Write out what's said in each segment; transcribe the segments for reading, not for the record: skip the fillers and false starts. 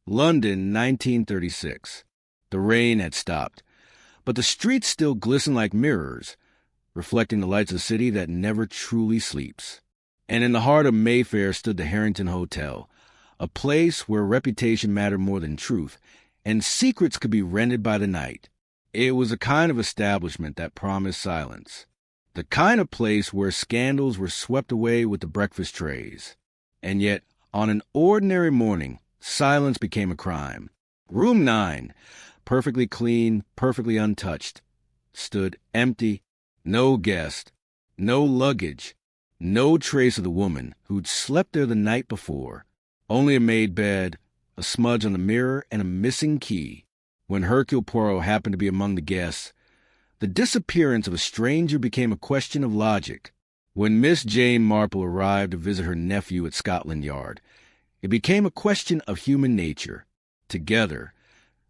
London, 1936. The rain had stopped, but the streets still glistened like mirrors, reflecting the lights of a city that never truly sleeps. And in the heart of Mayfair stood the Harrington Hotel, a place where reputation mattered more than truth, and secrets could be rented by the night. It was a kind of establishment that promised silence, the kind of place where scandals were swept away with the breakfast trays. And yet, on an ordinary morning, silence became a crime. Room 9, perfectly clean, perfectly untouched, stood empty, no guest, no luggage, no trace of the woman who'd slept there the night before. Only a made bed, a smudge on the mirror, and a missing key. When Hercule Poirot happened to be among the guests, the disappearance of a stranger became a question of logic. When Miss Jane Marple arrived to visit her nephew at Scotland Yard, it became a question of human nature. Together,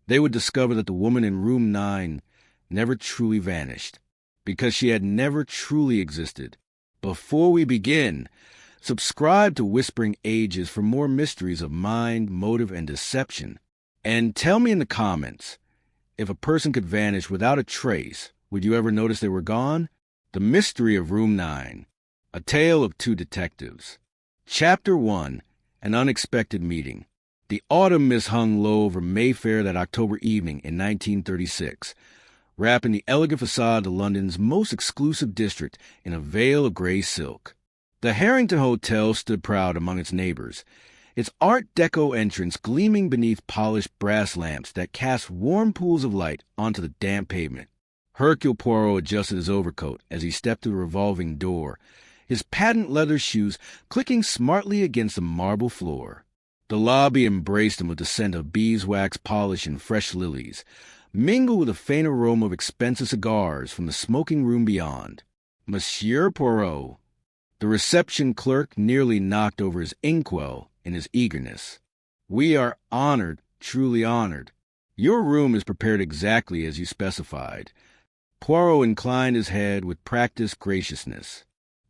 they would discover that the woman in room 9 never truly vanished, because she had never truly existed. Before we begin, subscribe to Whispering Ages for more mysteries of mind, motive, and deception. And tell me in the comments, if a person could vanish without a trace, would you ever notice they were gone? The Mystery of Room 9, A Tale of Two Detectives. Chapter 1, An Unexpected Meeting. The autumn mist hung low over Mayfair that October evening in 1936, wrapping the elegant facade of London's most exclusive district in a veil of gray silk. The Harrington Hotel stood proud among its neighbors, its Art Deco entrance gleaming beneath polished brass lamps that cast warm pools of light onto the damp pavement. Hercule Poirot adjusted his overcoat as he stepped through the revolving door, his patent leather shoes clicking smartly against the marble floor. The lobby embraced him with the scent of beeswax polish and fresh lilies, mingled with a faint aroma of expensive cigars from the smoking room beyond. Monsieur Poirot. The reception clerk nearly knocked over his inkwell in his eagerness. We are honored, truly honored. Your room is prepared exactly as you specified. Poirot inclined his head with practiced graciousness.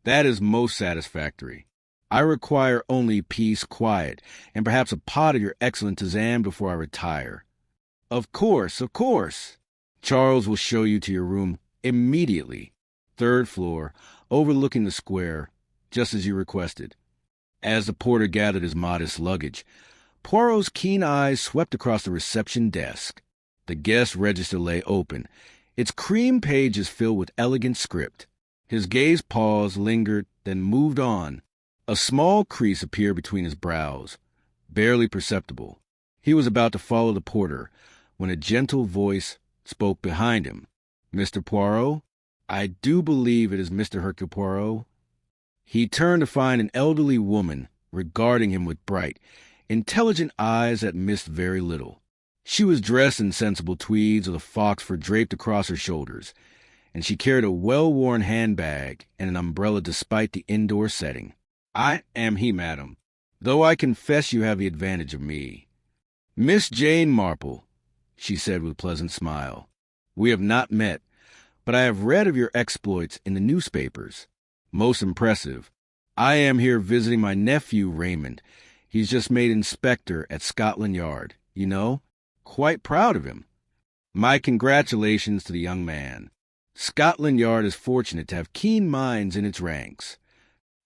That is most satisfactory. I require only peace, quiet, and perhaps a pot of your excellent tisane before I retire. Of course, of course. Charles will show you to your room immediately. 3rd floor, overlooking the square, just as you requested. As the porter gathered his modest luggage, Poirot's keen eyes swept across the reception desk. The guest register lay open, its cream pages filled with elegant script. His gaze paused, lingered, then moved on. A small crease appeared between his brows, barely perceptible. He was about to follow the porter when a gentle voice spoke behind him. Mr. Poirot? I do believe it is Mr. Hercule Poirot. He turned to find an elderly woman regarding him with bright, intelligent eyes that missed very little. She was dressed in sensible tweeds with a fox fur draped across her shoulders, and she carried a well-worn handbag and an umbrella despite the indoor setting. I am he, madam, though I confess you have the advantage of me. Miss Jane Marple, she said with a pleasant smile. We have not met, but I have read of your exploits in the newspapers. Most impressive. I am here visiting my nephew, Raymond. He's just made inspector at Scotland Yard, you know. Quite proud of him. My congratulations to the young man. Scotland Yard is fortunate to have keen minds in its ranks.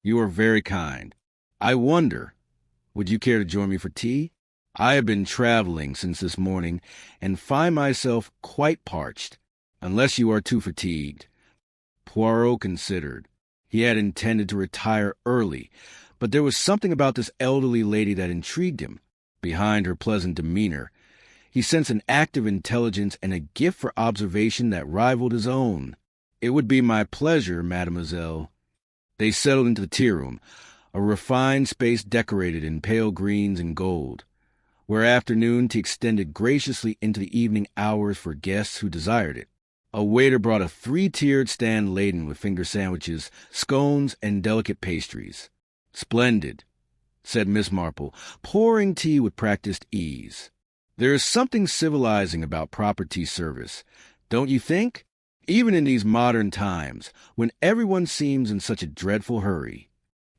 You are very kind. I wonder, would you care to join me for tea? I have been traveling since this morning and find myself quite parched, unless you are too fatigued. Poirot considered. He had intended to retire early, but there was something about this elderly lady that intrigued him. Behind her pleasant demeanor, he sensed an active intelligence and a gift for observation that rivaled his own. It would be my pleasure, mademoiselle. They settled into the tea-room, a refined space decorated in pale greens and gold, where afternoon tea extended graciously into the evening hours for guests who desired it. A waiter brought a 3-tiered stand laden with finger sandwiches, scones, and delicate pastries. Splendid, said Miss Marple, pouring tea with practiced ease. There is something civilizing about proper tea service, don't you think? Even in these modern times, when everyone seems in such a dreadful hurry.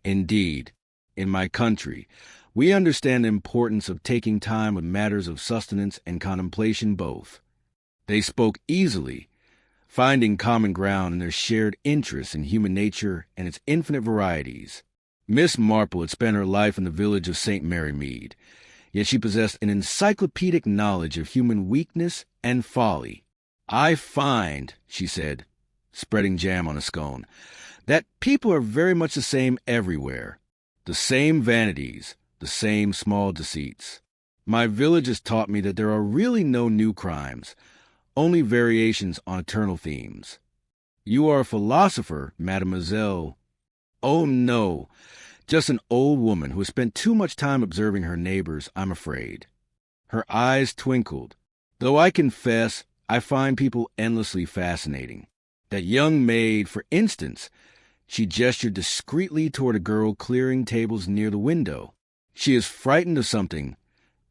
Indeed, in my country, We understand the importance of taking time with matters of sustenance and contemplation both. They spoke easily, finding common ground in their shared interest in human nature and its infinite varieties. Miss Marple had spent her life in the village of St. Mary Mead, yet she possessed an encyclopedic knowledge of human weakness and folly. "I find," she said, spreading jam on a scone, "that people are very much the same everywhere. The same vanities, the same small deceits. My village has taught me that there are really no new crimes, only variations on eternal themes. You are a philosopher, mademoiselle." "Oh, no, just an old woman who has spent too much time observing her neighbors, I'm afraid." Her eyes twinkled. "Though I confess I find people endlessly fascinating. That young maid, for instance," she gestured discreetly toward a girl clearing tables near the window. "She is frightened of something.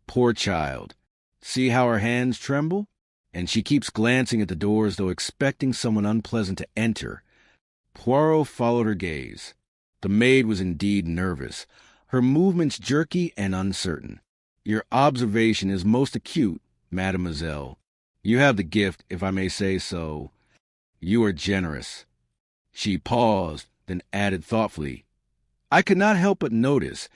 Poor child. See how her hands tremble? And she keeps glancing at the door as though expecting someone unpleasant to enter." Poirot followed her gaze. The maid was indeed nervous, her movements jerky and uncertain. "Your observation is most acute, mademoiselle. You have the gift, if I may say so. You are generous." She paused, then added thoughtfully, "I could not help but notice,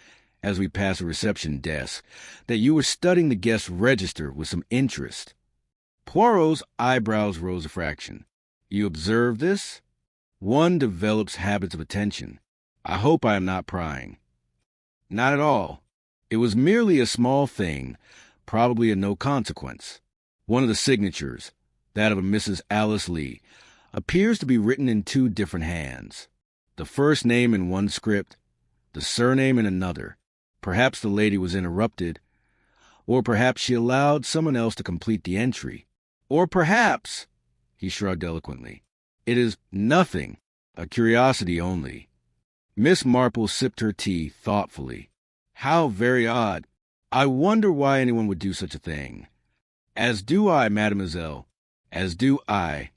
as we passed the reception desk, that you were studying the guest register with some interest." Poirot's eyebrows rose a fraction. "You observe this? One develops habits of attention. I hope I am not prying." "Not at all. It was merely a small thing, probably of no consequence. One of the signatures, that of a Mrs. Alice Lee, appears to be written in two different hands. The first name in one script, the surname in another. Perhaps the lady was interrupted, or perhaps she allowed someone else to complete the entry. Or perhaps," he shrugged eloquently, "it is nothing, a curiosity only." Miss Marple sipped her tea thoughtfully. "How very odd. I wonder why anyone would do such a thing." "As do I, mademoiselle, as do I."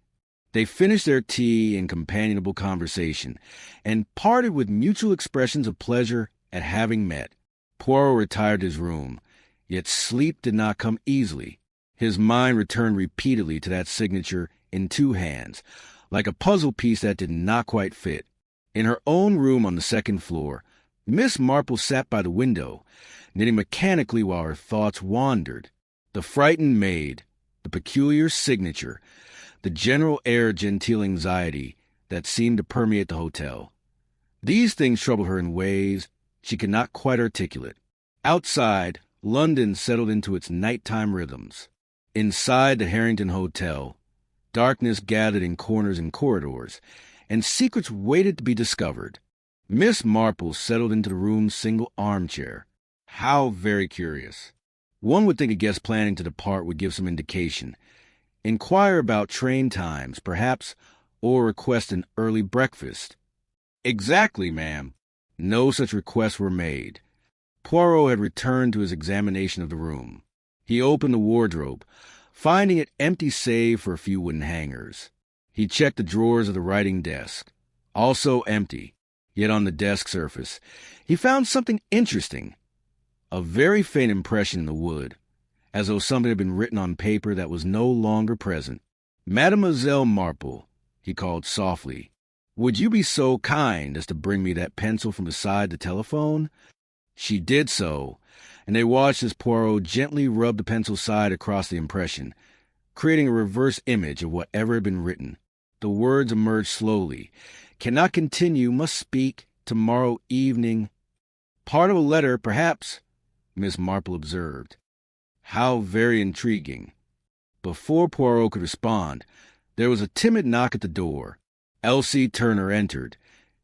They finished their tea in companionable conversation, and parted with mutual expressions of pleasure at having met. Poirot retired to his room, yet sleep did not come easily. His mind returned repeatedly to that signature in two hands, like a puzzle piece that did not quite fit. In her own room on the second floor, Miss Marple sat by the window, knitting mechanically while her thoughts wandered. The frightened maid, the peculiar signature, the general air of genteel anxiety that seemed to permeate the hotel. These things troubled her in ways she could not quite articulate. Outside, London settled into its nighttime rhythms. Inside the Harrington Hotel, darkness gathered in corners and corridors, and secrets waited to be discovered. Miss Marple settled into the room's single armchair. How very curious. One would think a guest planning to depart would give some indication. Inquire about train times, perhaps, or request an early breakfast. "Exactly, ma'am." No such requests were made. Poirot had returned to his examination of the room. He opened the wardrobe, finding it empty save for a few wooden hangers. He checked the drawers of the writing desk, also empty, yet on the desk surface he found something interesting. A very faint impression in the wood, as though something had been written on paper that was no longer present. "Mademoiselle Marple," he called softly, "would you be so kind as to bring me that pencil from beside the telephone?" She did so, and they watched as Poirot gently rubbed the pencil side across the impression, creating a reverse image of whatever had been written. The words emerged slowly. "Cannot continue, must speak, tomorrow evening." "Part of a letter, perhaps," Miss Marple observed. "How very intriguing." Before Poirot could respond, there was a timid knock at the door. Elsie Turner entered,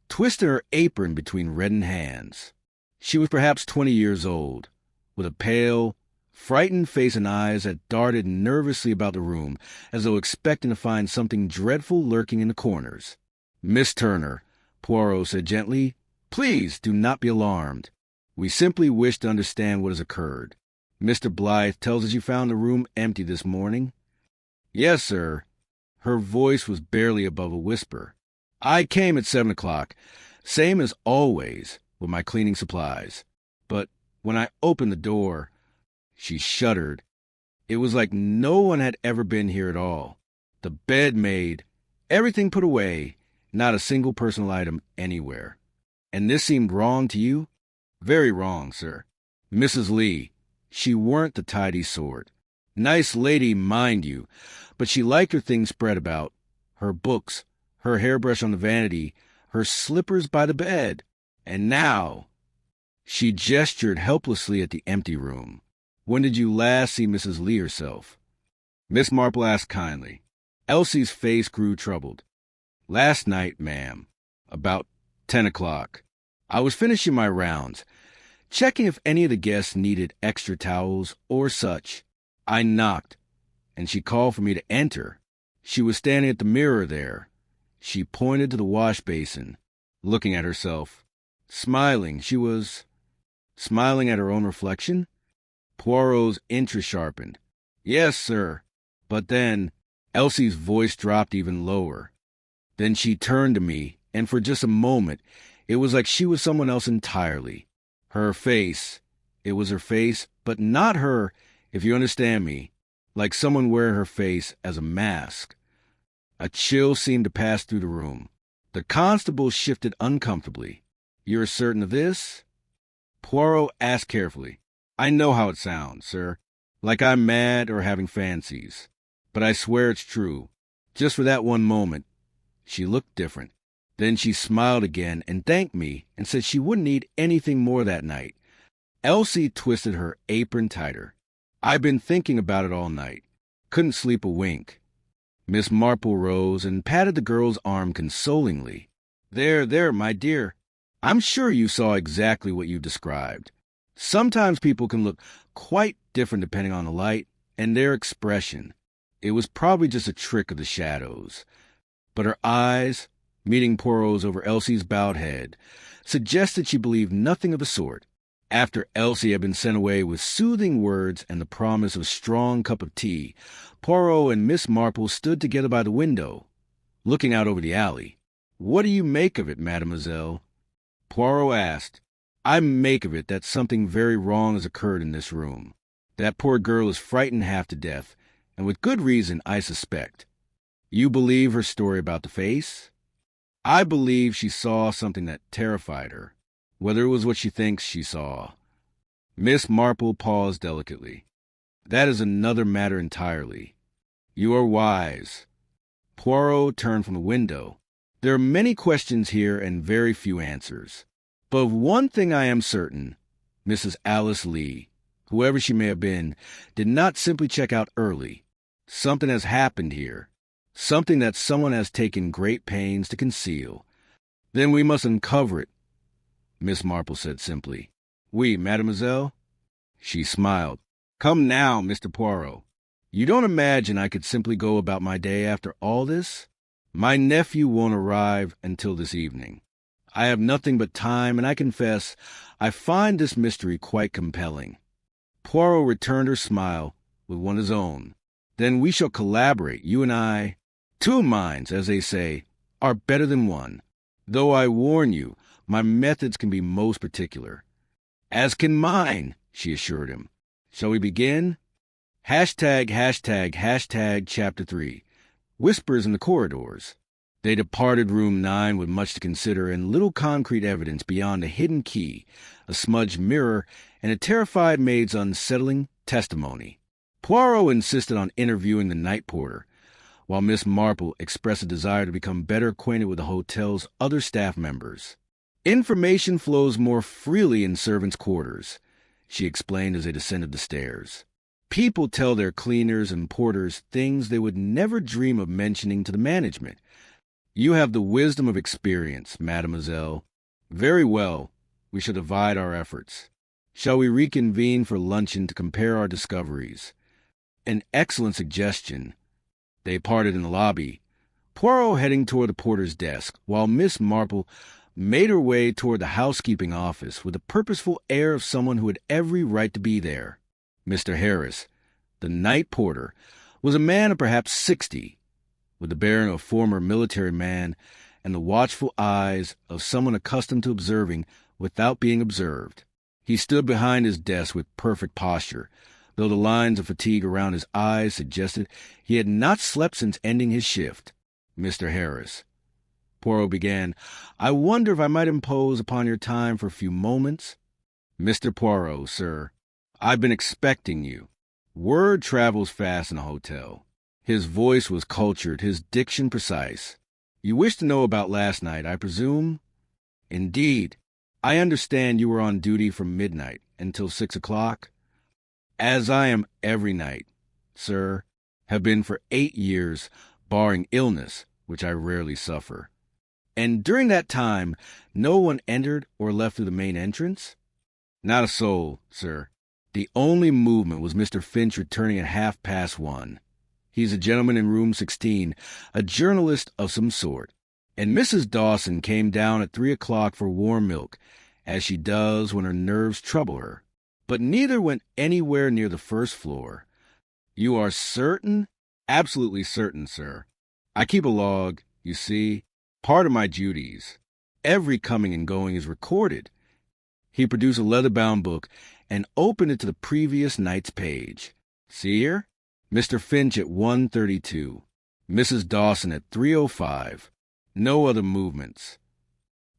twisting her apron between reddened hands. She was perhaps 20 years old, with a pale, frightened face and eyes that darted nervously about the room as though expecting to find something dreadful lurking in the corners. "Miss Turner," Poirot said gently, "please do not be alarmed. We simply wish to understand what has occurred. Mr. Blythe tells us you found the room empty this morning." "Yes, sir." Her voice was barely above a whisper. "I came at 7 o'clock, same as always, with my cleaning supplies. But When I opened the door, she shuddered. It was like no one had ever been here at all. The bed made, everything put away, not a single personal item anywhere. And this seemed wrong to you? Very wrong, sir. Mrs. Lee, she weren't the tidy sort. Nice lady, mind you, but she liked her things spread about. Her books, her hairbrush on the vanity, her slippers by the bed. And now, she gestured helplessly at the empty room. When did you last see Mrs. Lee herself? Miss Marple asked kindly. Elsie's face grew troubled. Last night, ma'am, about 10 o'clock. I was finishing my rounds, checking if any of the guests needed extra towels or such. I knocked, and she called for me to enter. She was standing at the mirror there. She pointed to the wash basin, looking at herself. Smiling. She was smiling at her own reflection? Poirot's interest sharpened. Yes, sir. But then Elsie's voice dropped even lower. Then she turned to me, and for just a moment, it was like she was someone else entirely. Her face. It was her face, but not her, if you understand me, like someone wearing her face as a mask. A chill seemed to pass through the room. The constable shifted uncomfortably. You're certain of this? Poirot asked carefully. I know how it sounds, sir, like I'm mad or having fancies. But I swear it's true. Just for that one moment. She looked different. Then she smiled again and thanked me and said she wouldn't need anything more that night. Elsie twisted her apron tighter. I've been thinking about it all night. Couldn't sleep a wink. Miss Marple rose and patted the girl's arm consolingly. There, my dear. I'm sure you saw exactly what you described. Sometimes people can look quite different depending on the light and their expression. It was probably just a trick of the shadows. But her eyes, meeting Poirot's over Elsie's bowed head, suggested she believed nothing of the sort. After Elsie had been sent away with soothing words and the promise of a strong cup of tea, Poirot and Miss Marple stood together by the window, looking out over the alley. What do you make of it, mademoiselle? Poirot asked. I make of it that something very wrong has occurred in this room. That poor girl is frightened half to death, and with good reason, I suspect. You believe her story about the face? I believe she saw something that terrified her, whether it was what she thinks she saw. Miss Marple paused delicately. That is another matter entirely. You are wise. Poirot turned from the window. There are many questions here and very few answers. But of one thing I am certain, Mrs. Alice Lee, whoever she may have been, did not simply check out early. Something has happened here. Something that someone has taken great pains to conceal. Then we must uncover it, Miss Marple said simply. Oui, mademoiselle? She smiled. Come now, Mr. Poirot. You don't imagine I could simply go about my day after all this? My nephew won't arrive until this evening. I have nothing but time, and I confess I find this mystery quite compelling. Poirot returned her smile with one of his own. Then we shall collaborate, you and I. Two minds, as they say, are better than one. Though I warn you, my methods can be most particular. As can mine, she assured him. Shall we begin? Hashtag chapter 3. Whispers in the corridors. They departed room 9 with much to consider and little concrete evidence beyond a hidden key, a smudged mirror, and a terrified maid's unsettling testimony. Poirot insisted on interviewing the night porter, while Miss Marple expressed a desire to become better acquainted with the hotel's other staff members. Information flows more freely in servants' quarters, she explained as they descended the stairs. People tell their cleaners and porters things they would never dream of mentioning to the management. You have the wisdom of experience, mademoiselle. Very well, we shall divide our efforts. Shall we reconvene for luncheon to compare our discoveries? An excellent suggestion. They parted in the lobby, Poirot heading toward the porter's desk, while Miss Marple made her way toward the housekeeping office with the purposeful air of someone who had every right to be there. Mr. Harris, the night porter, was a man of perhaps 60, with the bearing of a former military man and the watchful eyes of someone accustomed to observing without being observed. He stood behind his desk with perfect posture, though the lines of fatigue around his eyes suggested he had not slept since ending his shift. "Mr. Harris," Poirot began, "I wonder if I might impose upon your time for a few moments?" "Mr. Poirot, sir, I've been expecting you." Word travels fast in a hotel. His voice was cultured, his diction precise. "You wish to know about last night, I presume?" "Indeed. I understand you were on duty from midnight until 6 o'clock?" "As I am every night, sir, have been for 8 years, barring illness, which I rarely suffer." "And during that time, no one entered or left through the main entrance?" "Not a soul, sir. The only movement was Mr. Finch returning at 1:30. He's a gentleman in room 16, a journalist of some sort. And Mrs. Dawson came down at 3 o'clock for warm milk, as she does when her nerves trouble her. But neither went anywhere near the first floor." "You are certain?" "Absolutely certain, sir. I keep a log, you see, part of my duties. Every coming and going is recorded." He produced a leather-bound book and opened it to the previous night's page. "See here? Mr. Finch at 1:32. Mrs. Dawson at 3:05. No other movements."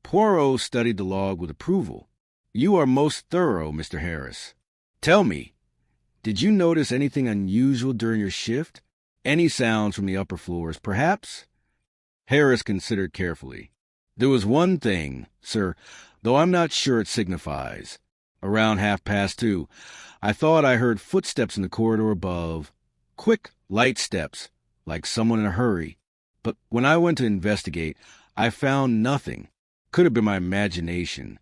Poirot studied the log with approval. "You are most thorough, Mr. Harris. Tell me, did you notice anything unusual during your shift? Any sounds from the upper floors, perhaps?" Harris considered carefully. "There was one thing, sir, though I'm not sure it signifies. Around 2:30, I thought I heard footsteps in the corridor above. Quick, light steps, like someone in a hurry. But when I went to investigate, I found nothing. Could have been my imagination.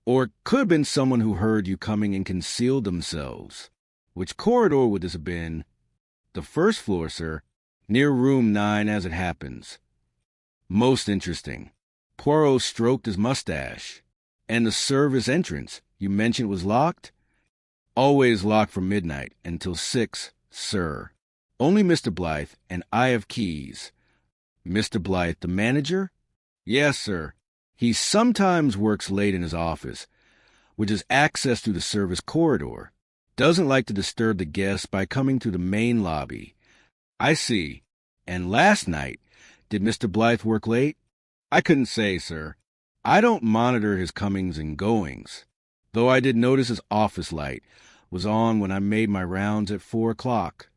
Or could have been someone who heard you coming and concealed themselves." "Which corridor would this have been?" "The first floor, sir. Near room 9, as it happens." "Most interesting." Poirot stroked his mustache. "And the service entrance, you mentioned, was locked?" "Always locked from midnight until 6, sir. Only Mr. Blythe and I have keys." "Mr. Blythe, the manager?" "Yes, sir. He sometimes works late in his office, which is access through the service corridor. Doesn't like to disturb the guests by coming through the main lobby." "I see. And last night, did Mr. Blythe work late?" "I couldn't say, sir. I don't monitor his comings and goings, though I did notice his office light was on when I made my rounds at 4 o'clock."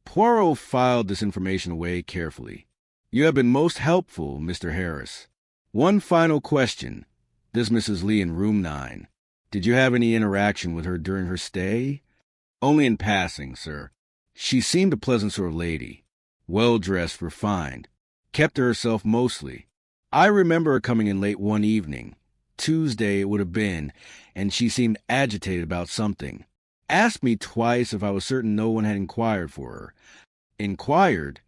Poirot filed this information away carefully. "You have been most helpful, Mr. Harris. One final question. This Mrs. Lee in room 9. Did you have any interaction with her during her stay?" "Only in passing, sir. She seemed a pleasant sort of lady. Well-dressed, refined. Kept to herself mostly. I remember her coming in late one evening. Tuesday it would have been, and she seemed agitated about something. Asked me twice if I was certain no one had inquired for her." "Inquired?"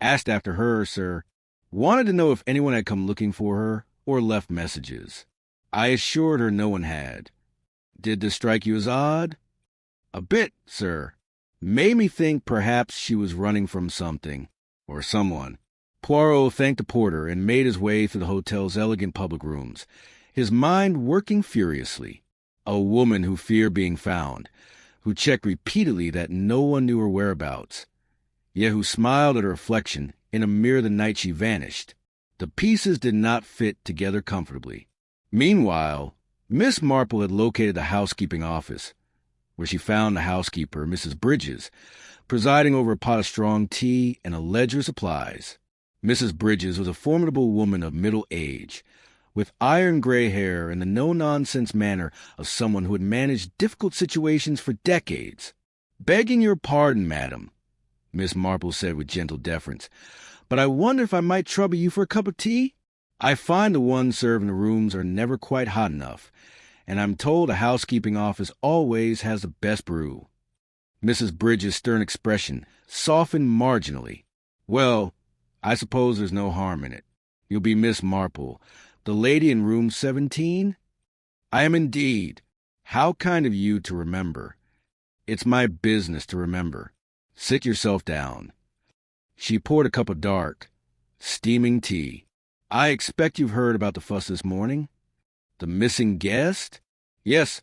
"Asked after her, sir. Wanted to know if anyone had come looking for her or left messages. I assured her no one had." "Did this strike you as odd?" "A bit, sir. Made me think perhaps she was running from something or someone." Poirot thanked the porter and made his way through the hotel's elegant public rooms, his mind working furiously. A woman who feared being found, who checked repeatedly that no one knew her whereabouts, yet who smiled at her reflection in a mirror the night she vanished. The pieces did not fit together comfortably. Meanwhile, Miss Marple had located the housekeeping office, where she found the housekeeper, Mrs. Bridges, presiding over a pot of strong tea and a ledger of supplies. Mrs. Bridges was a formidable woman of middle age, with iron-gray hair and the no-nonsense manner of someone who had managed difficult situations for decades. "Begging your pardon, madam," Miss Marple said with gentle deference, "but I wonder if I might trouble you for a cup of tea? I find the ones served in the rooms are never quite hot enough, and I'm told a housekeeping office always has the best brew." Mrs. Bridges' stern expression softened marginally. "Well, I suppose there's no harm in it. You'll be Miss Marple, the lady in room 17? "I am indeed. How kind of you to remember." "It's my business to remember. Sit yourself down." She poured a cup of dark, steaming tea. "I expect you've heard about the fuss this morning? The missing guest?" Yes,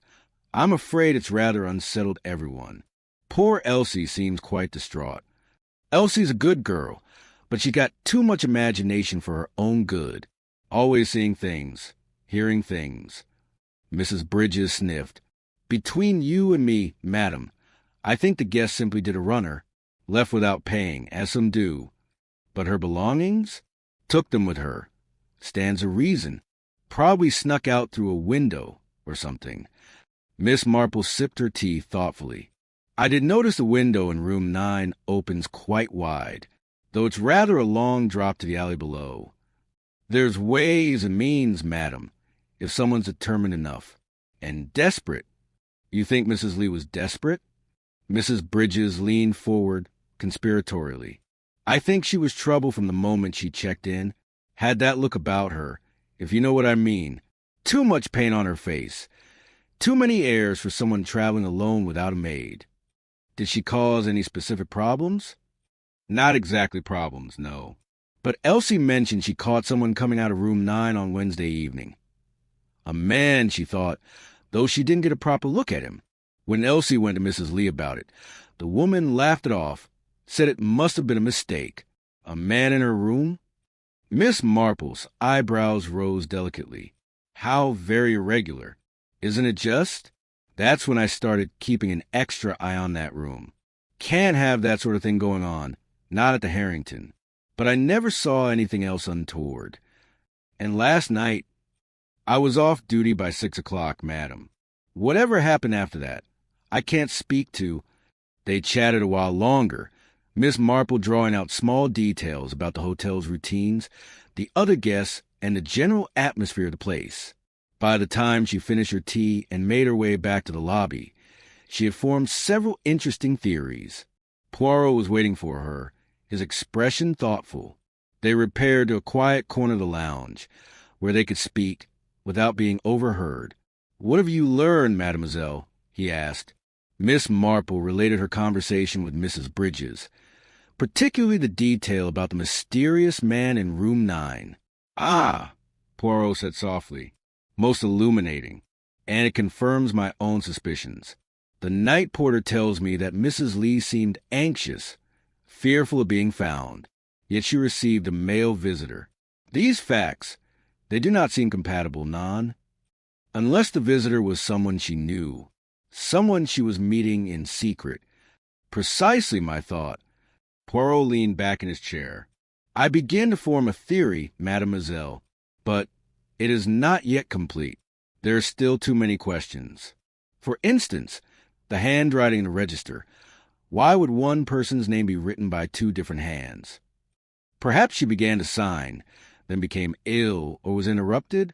I'm afraid it's rather unsettled everyone. Poor Elsie seems quite distraught. Elsie's a good girl, but she got too much imagination for her own good, always seeing things, hearing things. Mrs. Bridges sniffed. Between you and me, madam, I think the guest simply did a runner, left without paying, as some do. But her belongings? Took them with her. Stands a reason. Probably snuck out through a window or something. Miss Marple sipped her tea thoughtfully. I did notice the window in room 9 opens quite wide, though it's rather a long drop to the alley below. There's ways and means, madam, if someone's determined enough. And desperate. You think Mrs. Lee was desperate? Mrs. Bridges leaned forward conspiratorially. I think she was trouble from the moment she checked in. Had that look about her, if you know what I mean. Too much paint on her face. Too many airs for someone traveling alone without a maid. Did she cause any specific problems? Not exactly problems, no. But Elsie mentioned she caught someone coming out of room 9 on Wednesday evening. A man, she thought, though she didn't get a proper look at him. When Elsie went to Mrs. Lee about it, the woman laughed it off, said it must have been a mistake. A man in her room? Miss Marple's eyebrows rose delicately. How very irregular. Isn't it just? That's when I started keeping an extra eye on that room. Can't have that sort of thing going on. Not at the Harrington. But I never saw anything else untoward. And last night, I was off duty by 6 o'clock, madam. Whatever happened after that, I can't speak to. They chatted a while longer, Miss Marple drawing out small details about the hotel's routines, the other guests, and the general atmosphere of the place. By the time she finished her tea and made her way back to the lobby, she had formed several interesting theories. Poirot was waiting for her, his expression thoughtful. They repaired to a quiet corner of the lounge, where they could speak without being overheard. "What have you learned, mademoiselle?" he asked. Miss Marple related her conversation with Mrs. Bridges, particularly the detail about the mysterious man in room 9. "Ah," Poirot said softly, "most illuminating, and it confirms my own suspicions. The night porter tells me that Mrs. Lee seemed anxious, fearful of being found, yet she received a male visitor. These facts, they do not seem compatible, non? Unless the visitor was someone she knew, someone she was meeting in secret. Precisely my thought." Poirot leaned back in his chair. "I begin to form a theory, mademoiselle, but it is not yet complete. There are still too many questions. For instance, the handwriting in the register. Why would one person's name be written by 2 different hands? Perhaps she began to sign, then became ill or was interrupted?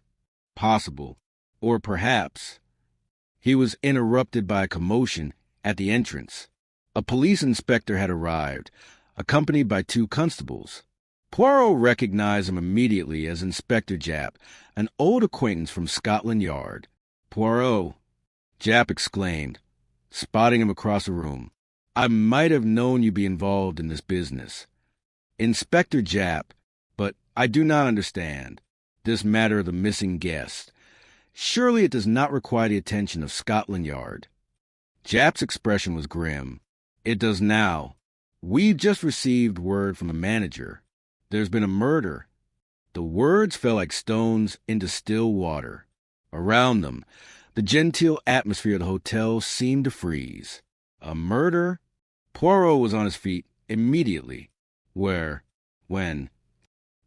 Possible. Or perhaps he was interrupted by a commotion at the entrance. A police inspector had arrived, accompanied by 2 constables. Poirot recognized him immediately as Inspector Japp, an old acquaintance from Scotland Yard. "Poirot," Japp exclaimed, spotting him across the room. "I might have known you'd be involved in this business." "Inspector Japp, but I do not understand this matter of the missing guest. Surely it does not require the attention of Scotland Yard." Japp's expression was grim. "It does now. We've just received word from the manager. There's been a murder." The words fell like stones into still water. Around them, the genteel atmosphere of the hotel seemed to freeze. A murder? Poirot was on his feet immediately. Where? When?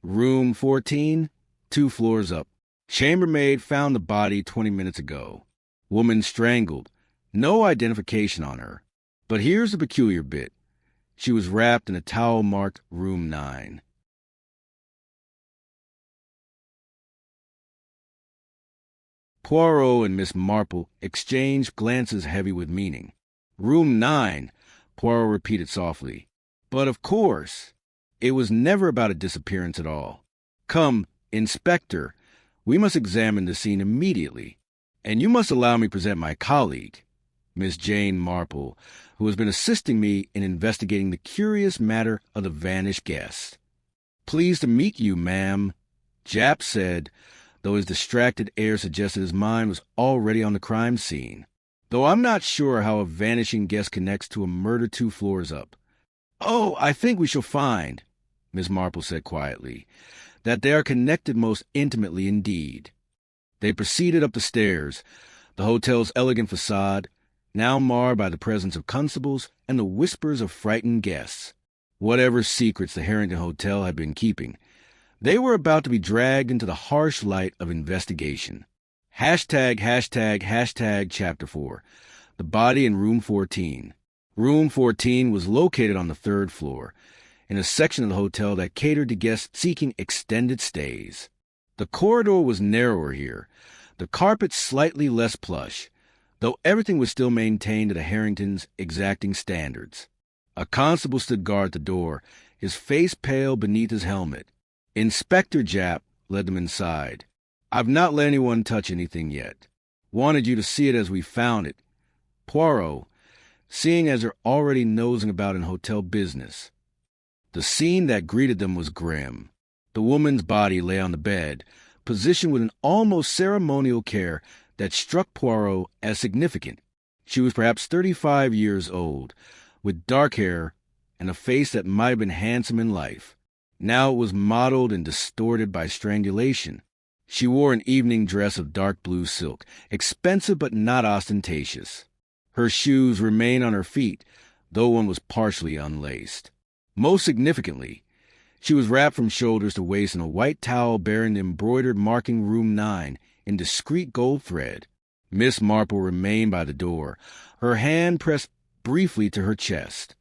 Room 14, 2 floors up. Chambermaid found the body 20 minutes ago. Woman strangled. No identification on her. But here's the peculiar bit. She was wrapped in a towel marked room 9. Poirot and Miss Marple exchanged glances heavy with meaning. "Room 9," Poirot repeated softly. "But of course, it was never about a disappearance at all. Come, Inspector, we must examine the scene immediately. And you must allow me to present my colleague, Miss Jane Marple, who has been assisting me in investigating the curious matter of the vanished guest." "Pleased to meet you, ma'am," Japp said, though his distracted air suggested his mind was already on the crime scene. Though I'm not sure how a vanishing guest connects to a murder 2 floors up. "Oh, I think we shall find," Miss Marple said quietly, "that they are connected most intimately indeed." They proceeded up the stairs, the hotel's elegant facade, now marred by the presence of constables and the whispers of frightened guests. Whatever secrets the Harrington Hotel had been keeping, they were about to be dragged into the harsh light of investigation. Hashtag Chapter 4. The body in Room 14. Room 14 was located on the 3rd floor, in a section of the hotel that catered to guests seeking extended stays. The corridor was narrower here, the carpet slightly less plush, though everything was still maintained to the Harringtons' exacting standards. A constable stood guard at the door, his face pale beneath his helmet. Inspector Japp led them inside. "I've not let anyone touch anything yet. Wanted you to see it as we found it. Poirot, seeing as they're already nosing about in hotel business." The scene that greeted them was grim. The woman's body lay on the bed, positioned with an almost ceremonial care that struck Poirot as significant. She was perhaps 35 years old, with dark hair and a face that might have been handsome in life. Now it was mottled and distorted by strangulation. She wore an evening dress of dark blue silk, expensive but not ostentatious. Her shoes remained on her feet, though one was partially unlaced. Most significantly, she was wrapped from shoulders to waist in a white towel bearing the embroidered marking Room 9 in discreet gold thread. Miss Marple remained by the door, her hand pressed briefly to her chest.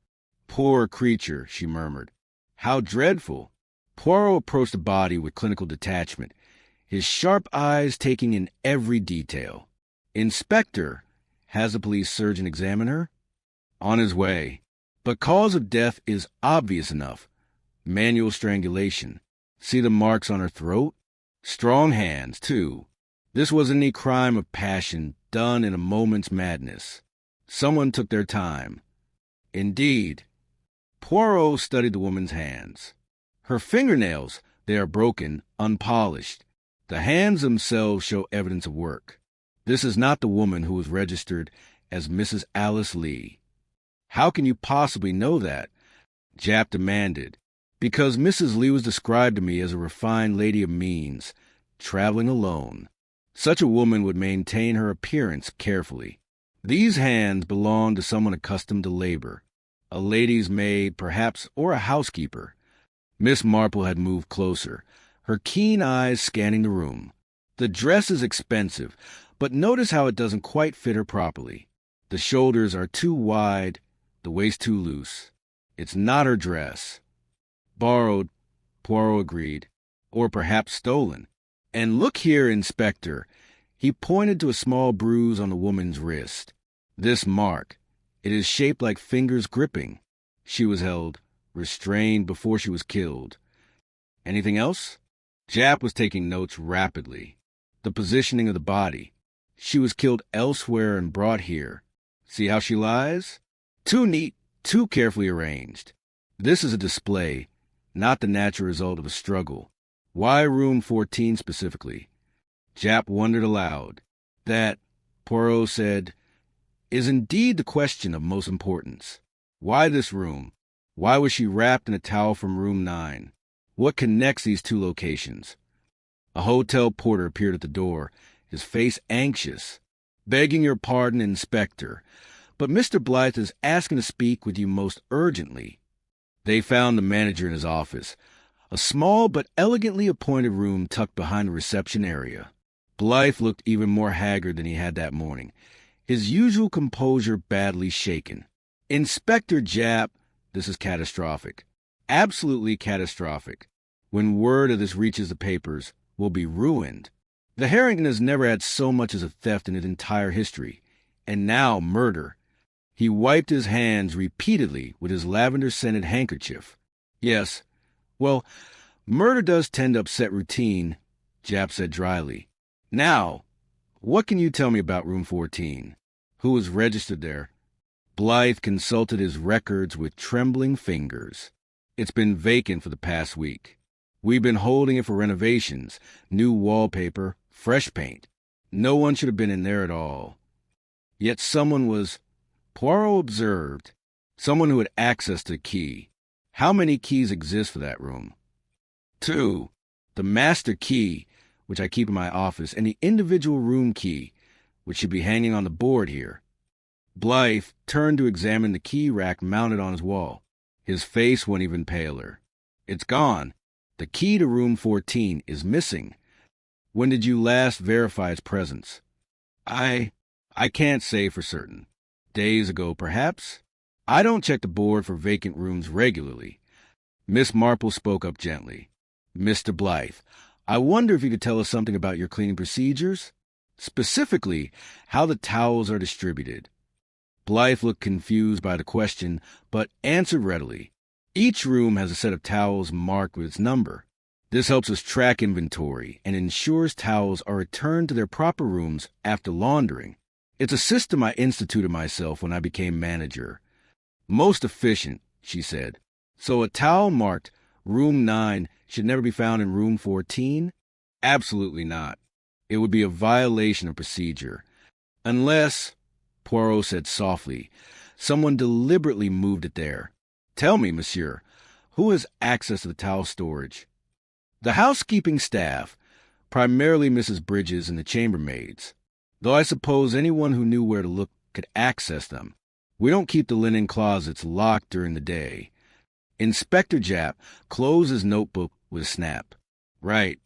"Poor creature," she murmured. "How dreadful." Poirot approached the body with clinical detachment, his sharp eyes taking in every detail. "Inspector, has the police surgeon examined her?" "On his way. But cause of death is obvious enough. Manual strangulation. See the marks on her throat? Strong hands, too. This wasn't any crime of passion done in a moment's madness. Someone took their time." "Indeed." Poirot studied the woman's hands. "Her fingernails, they are broken, unpolished. The hands themselves show evidence of work. This is not the woman who was registered as Mrs. Alice Lee." "How can you possibly know that?" Japp demanded. "Because Mrs. Lee was described to me as a refined lady of means, traveling alone. Such a woman would maintain her appearance carefully. These hands belonged to someone accustomed to labor, a lady's maid, perhaps, or a housekeeper." Miss Marple had moved closer, her keen eyes scanning the room. "The dress is expensive, but notice how it doesn't quite fit her properly. The shoulders are too wide, the waist too loose. It's not her dress." "Borrowed," Poirot agreed, "or perhaps stolen. And look here, Inspector." He pointed to a small bruise on the woman's wrist. "This mark. It is shaped like fingers gripping. She was held, restrained before she was killed. Anything else?" Japp was taking notes rapidly. "The positioning of the body. She was killed elsewhere and brought here. See how she lies? Too neat, too carefully arranged. This is a display, not the natural result of a struggle. Why Room 14 specifically?" Japp wondered aloud. "That," Poirot said, "is indeed the question of most importance. Why this room? Why was she wrapped in a towel from Room 9? What connects these 2 locations?" A hotel porter appeared at the door, his face anxious. "Begging your pardon, Inspector, but Mr. Blythe is asking to speak with you most urgently." They found the manager in his office, a small but elegantly appointed room tucked behind the reception area. Blythe looked even more haggard than he had that morning, his usual composure badly shaken. "Inspector Japp, this is catastrophic. Absolutely catastrophic. When word of this reaches the papers, we'll be ruined. The Harrington has never had so much as a theft in its entire history. And now murder." He wiped his hands repeatedly with his lavender-scented handkerchief. "Yes. Well, murder does tend to upset routine," Japp said dryly. "Now, what can you tell me about Room 14? Who was registered there?" Blythe consulted his records with trembling fingers. "It's been vacant for the past week." We've been holding it for renovations, new wallpaper, fresh paint. No one should have been in there at all. Yet someone was, Poirot observed, someone who had access to the key. How many keys exist for that room? 2. The master key, which I keep in my office, and the individual room key, which should be hanging on the board here. Blythe turned to examine the key rack mounted on his wall. His face went even paler. It's gone. The key to room 14 is missing. When did you last verify its presence? I can't say for certain. Days ago, perhaps. I don't check the board for vacant rooms regularly. Miss Marple spoke up gently. Mr. Blythe, I wonder if you could tell us something about your cleaning procedures? Specifically, how the towels are distributed. Blythe looked confused by the question, but answered readily. Each room has a set of towels marked with its number. This helps us track inventory and ensures towels are returned to their proper rooms after laundering. It's a system I instituted myself when I became manager. Most efficient, she said. So a towel marked Room 9 should never be found in Room 14? Absolutely not. It would be a violation of procedure. Unless, Poirot said softly, someone deliberately moved it there. Tell me, monsieur, who has access to the towel storage? The housekeeping staff, primarily Mrs. Bridges and the chambermaids, though I suppose anyone who knew where to look could access them. We don't keep the linen closets locked during the day. Inspector Japp closed his notebook with a snap. Right.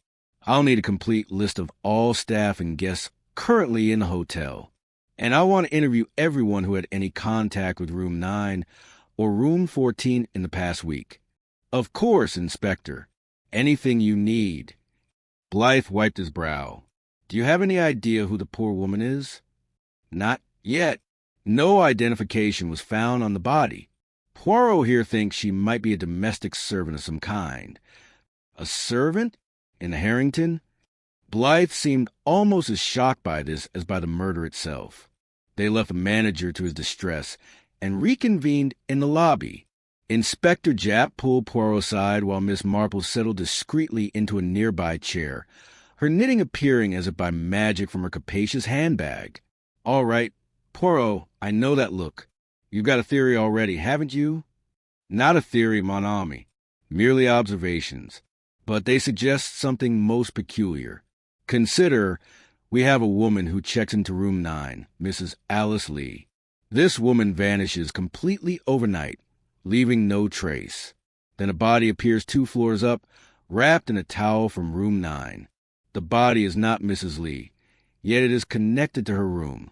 I'll need a complete list of all staff and guests currently in the hotel. And I want to interview everyone who had any contact with Room 9 or Room 14 in the past week. Of course, Inspector. Anything you need. Blythe wiped his brow. Do you have any idea who the poor woman is? Not yet. No identification was found on the body. Poirot here thinks she might be a domestic servant of some kind. A servant? In the Harrington? Blythe seemed almost as shocked by this as by the murder itself. They left the manager to his distress and reconvened in the lobby. Inspector Japp pulled Poirot aside while Miss Marple settled discreetly into a nearby chair, her knitting appearing as if by magic from her capacious handbag. All right, Poirot, I know that look. You've got a theory already, haven't you? Not a theory, mon ami. Merely observations. But they suggest something most peculiar. Consider, we have a woman who checks into Room 9, Mrs. Alice Lee. This woman vanishes completely overnight, leaving no trace. Then a body appears 2 floors up, wrapped in a towel from Room 9. The body is not Mrs. Lee, yet it is connected to her room.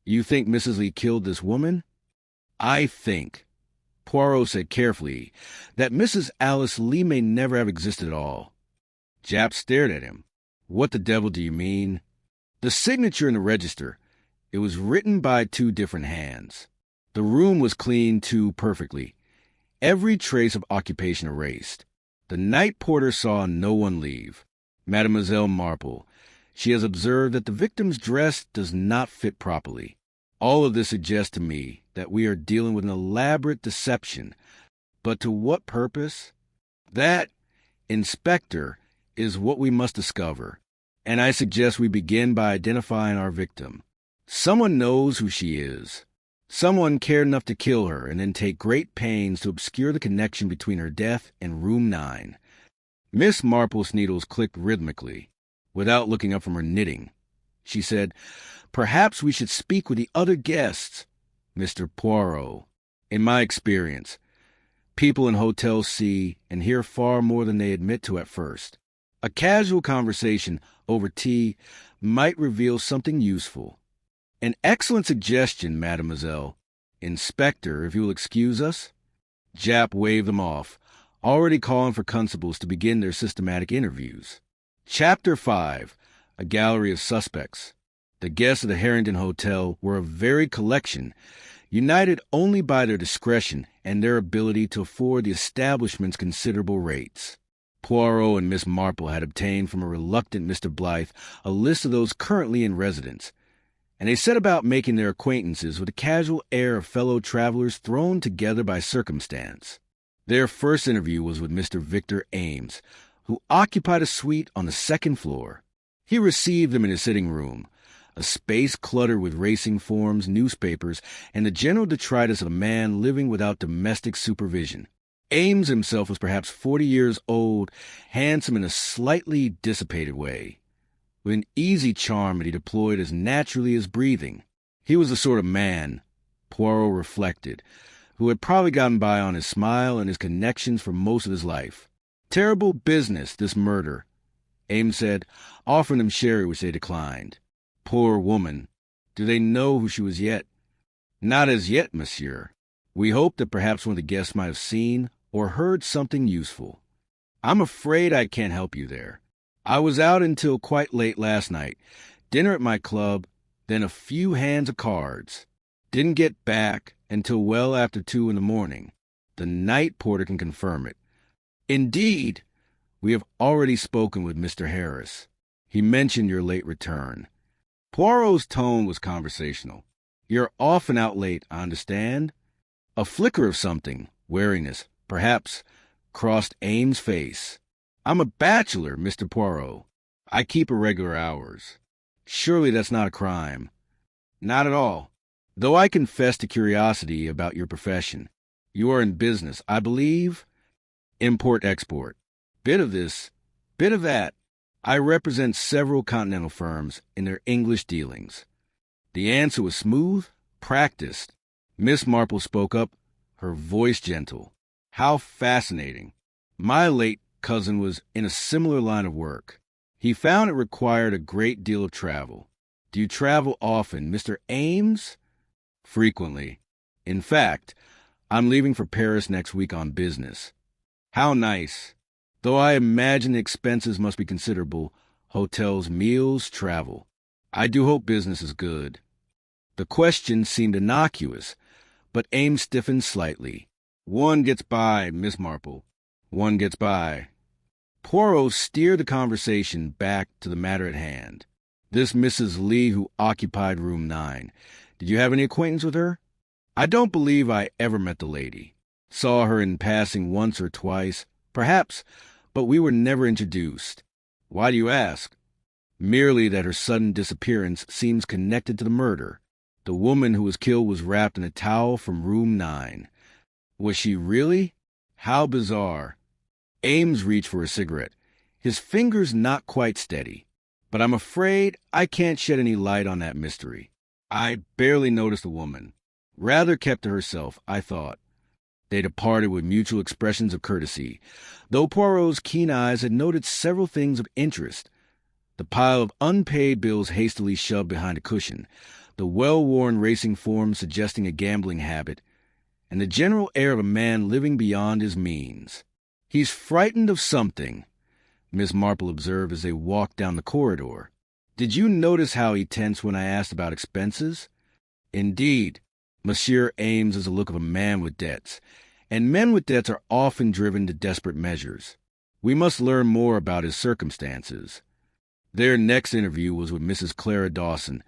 You think Mrs. Lee killed this woman? I think, Poirot said carefully, that Mrs. Alice Lee may never have existed at all. Japp stared at him. What the devil do you mean? The signature in the register. It was written by 2 different hands. The room was cleaned too perfectly. Every trace of occupation erased. The night porter saw no one leave. Mademoiselle Marple. She has observed that the victim's dress does not fit properly. All of this suggests to me that we are dealing with an elaborate deception. But to what purpose? That, Inspector, is what we must discover. And I suggest we begin by identifying our victim. Someone knows who she is. Someone cared enough to kill her and then take great pains to obscure the connection between her death and Room 9. Miss Marple's needles clicked rhythmically, without looking up from her knitting. She said, Perhaps we should speak with the other guests, Mr. Poirot. In my experience, people in hotels see and hear far more than they admit to at first. A casual conversation over tea might reveal something useful. An excellent suggestion, mademoiselle. Inspector, if you will excuse us. Japp waved them off, already calling for constables to begin their systematic interviews. Chapter 5. A Gallery of Suspects. The guests of the Harrington Hotel were a varied collection, united only by their discretion and their ability to afford the establishment's considerable rates. Poirot and Miss Marple had obtained from a reluctant Mr. Blythe a list of those currently in residence, and they set about making their acquaintances with a casual air of fellow travelers thrown together by circumstance. Their first interview was with Mr. Victor Ames, who occupied a suite on the second floor. He received them in his sitting room, a space cluttered with racing forms, newspapers, and the general detritus of a man living without domestic supervision. Ames himself was perhaps 40 years old, handsome in a slightly dissipated way, with an easy charm that he deployed as naturally as breathing. He was the sort of man, Poirot reflected, who had probably gotten by on his smile and his connections for most of his life. Terrible business, this murder, Ames said, offering them sherry, which they declined. Poor woman. Do they know who she was yet? Not as yet, monsieur. We hoped that perhaps one of the guests might have seen or heard something useful. I'm afraid I can't help you there. I was out until quite late last night. Dinner at my club, then a few hands of cards. Didn't get back until well after 2 in the morning. The night porter can confirm it. Indeed, we have already spoken with Mr. Harris. He mentioned your late return. Poirot's tone was conversational. You're often out late, I understand. A flicker of something, wariness, perhaps, crossed Ames' face. I'm a bachelor, Mr. Poirot. I keep irregular hours. Surely that's not a crime. Not at all. Though I confess to curiosity about your profession. You are in business, I believe? Import-export. Bit of this, bit of that. I represent several continental firms in their English dealings. The answer was smooth, practiced. Miss Marple spoke up, her voice gentle. How fascinating. My late cousin was in a similar line of work. He found it required a great deal of travel. Do you travel often, Mr. Ames? Frequently. In fact, I'm leaving for Paris next week on business. How nice. Though I imagine the expenses must be considerable, hotels, meals, travel. I do hope business is good. The question seemed innocuous, but Ames stiffened slightly. One gets by, Miss Marple. One gets by. Poirot steered the conversation back to the matter at hand. This Mrs. Lee who occupied room 9. Did you have any acquaintance with her? I don't believe I ever met the lady. Saw her in passing once or twice, perhaps, but we were never introduced. Why do you ask? Merely that her sudden disappearance seems connected to the murder. The woman who was killed was wrapped in a towel from room 9. Was she really? How bizarre. Ames reached for a cigarette, his fingers not quite steady. But I'm afraid I can't shed any light on that mystery. I barely noticed the woman. Rather kept to herself, I thought. They departed with mutual expressions of courtesy, though Poirot's keen eyes had noted several things of interest. The pile of unpaid bills hastily shoved behind a cushion, the well-worn racing form suggesting a gambling habit, and the general air of a man living beyond his means. He's frightened of something, Miss Marple observed as they walked down the corridor. Did you notice how he tensed when I asked about expenses? Indeed, Monsieur Ames has the look of a man with debts, and men with debts are often driven to desperate measures. We must learn more about his circumstances. Their next interview was with Mrs. Clara Dawson,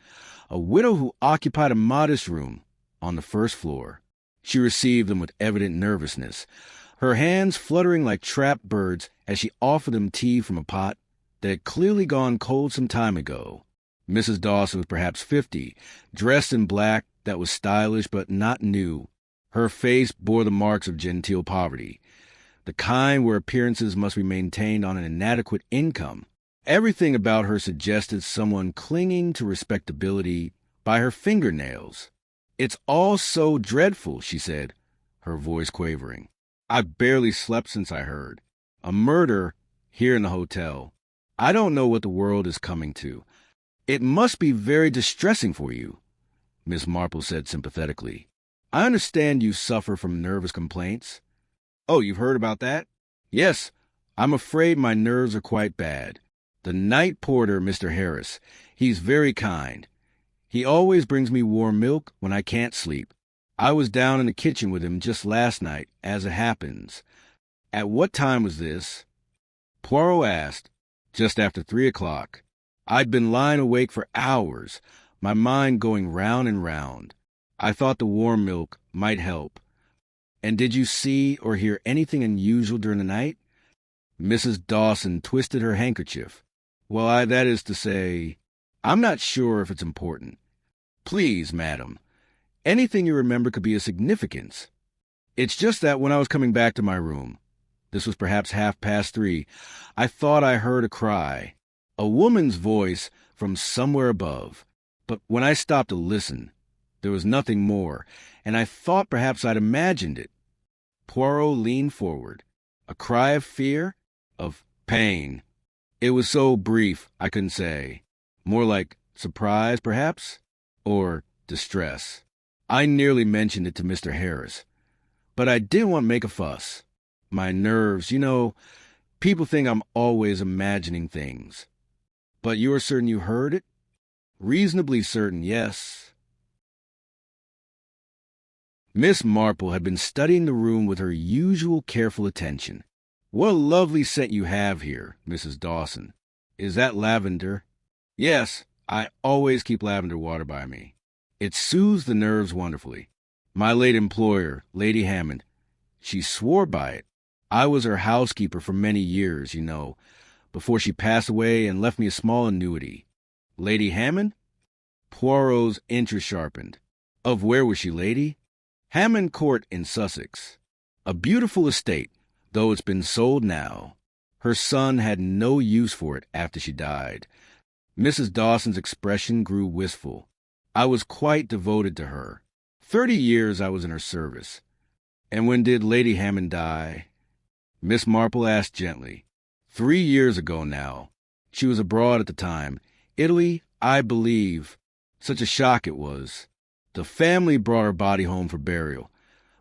a widow who occupied a modest room on the first floor. She received them with evident nervousness, her hands fluttering like trapped birds as she offered them tea from a pot that had clearly gone cold some time ago. Mrs. Dawson was perhaps 50, dressed in black that was stylish but not new. Her face bore the marks of genteel poverty, the kind where appearances must be maintained on an inadequate income. Everything about her suggested someone clinging to respectability by her fingernails. It's all so dreadful, she said, her voice quavering. I've barely slept since I heard. A murder here in the hotel. I don't know what the world is coming to. It must be very distressing for you, Miss Marple said sympathetically. I understand you suffer from nervous complaints. Oh, you've heard about that? Yes, I'm afraid my nerves are quite bad. The night porter, Mr. Harris, he's very kind. He always brings me warm milk when I can't sleep. I was down in the kitchen with him just last night, as it happens. At what time was this? Poirot asked. Just after 3 o'clock. I'd been lying awake for hours, my mind going round and round. I thought the warm milk might help. And did you see or hear anything unusual during the night? Mrs. Dawson twisted her handkerchief. Well, that is to say, I'm not sure if it's important. Please, madam, anything you remember could be of significance. It's just that when I was coming back to my room, this was perhaps 3:30, I thought I heard a cry, a woman's voice from somewhere above. But when I stopped to listen, there was nothing more, and I thought perhaps I'd imagined it. Poirot leaned forward. A cry of fear? Of pain? It was so brief, I couldn't say. More like surprise, perhaps? Or distress. I nearly mentioned it to Mr. Harris. But I didn't want to make a fuss. My nerves, people think I'm always imagining things. But you are certain you heard it? Reasonably certain, yes. Miss Marple had been studying the room with her usual careful attention. What a lovely scent you have here, Mrs. Dawson. Is that lavender? Yes, I always keep lavender water by me. It soothes the nerves wonderfully. My late employer, Lady Hammond, she swore by it. I was her housekeeper for many years, before she passed away and left me a small annuity. Lady Hammond? Poirot's interest sharpened. Of where was she, lady? Hammond Court in Sussex. A beautiful estate, though it's been sold now. Her son had no use for it after she died. Mrs. Dawson's expression grew wistful. I was quite devoted to her. 30 years I was in her service. And when did Lady Hammond die? Miss Marple asked gently. 3 years ago now. She was abroad at the time. Italy, I believe. Such a shock it was. The family brought her body home for burial,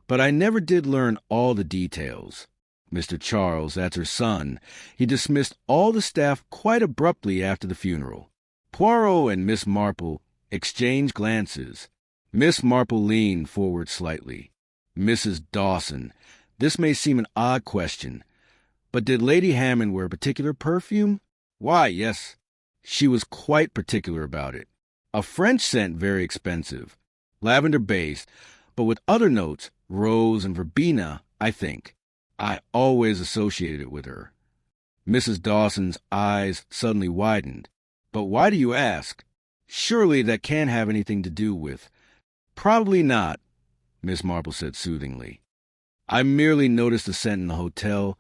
but I never did learn all the details. Mr. Charles, that's her son, he dismissed all the staff quite abruptly after the funeral. Poirot and Miss Marple exchanged glances. Miss Marple leaned forward slightly. Mrs. Dawson, this may seem an odd question, but did Lady Hammond wear a particular perfume? Why, yes, she was quite particular about it. A French scent, very expensive. Lavender-based, but with other notes, rose and verbena, I think. I always associated it with her. Mrs. Dawson's eyes suddenly widened. But why do you ask? Surely that can't have anything to do with... Probably not, Miss Marple said soothingly. I merely noticed the scent in the hotel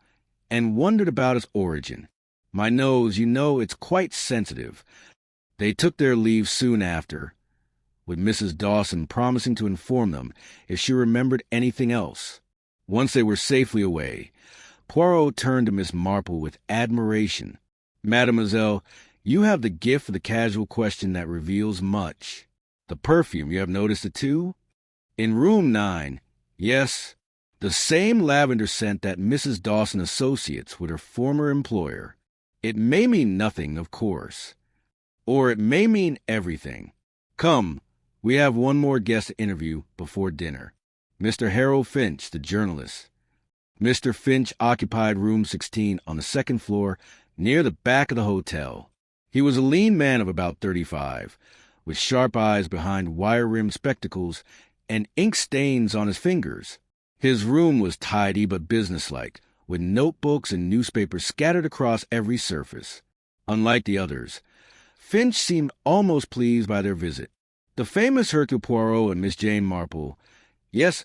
and wondered about its origin. My nose, it's quite sensitive. They took their leave soon after, with Mrs. Dawson promising to inform them if she remembered anything else. Once they were safely away, Poirot turned to Miss Marple with admiration. Mademoiselle, you have the gift for the casual question that reveals much. The perfume, you have noticed it too? In room 9, yes, the same lavender scent that Mrs. Dawson associates with her former employer. It may mean nothing, of course. Or it may mean everything. Come, we have one more guest to interview before dinner. Mr. Harold Finch, the journalist. Mr. Finch occupied room 16 on the second floor near the back of the hotel. He was a lean man of about 35, with sharp eyes behind wire-rimmed spectacles and ink stains on his fingers. His room was tidy but businesslike, with notebooks and newspapers scattered across every surface. Unlike the others, Finch seemed almost pleased by their visit. The famous Hercule Poirot and Miss Jane Marple. Yes,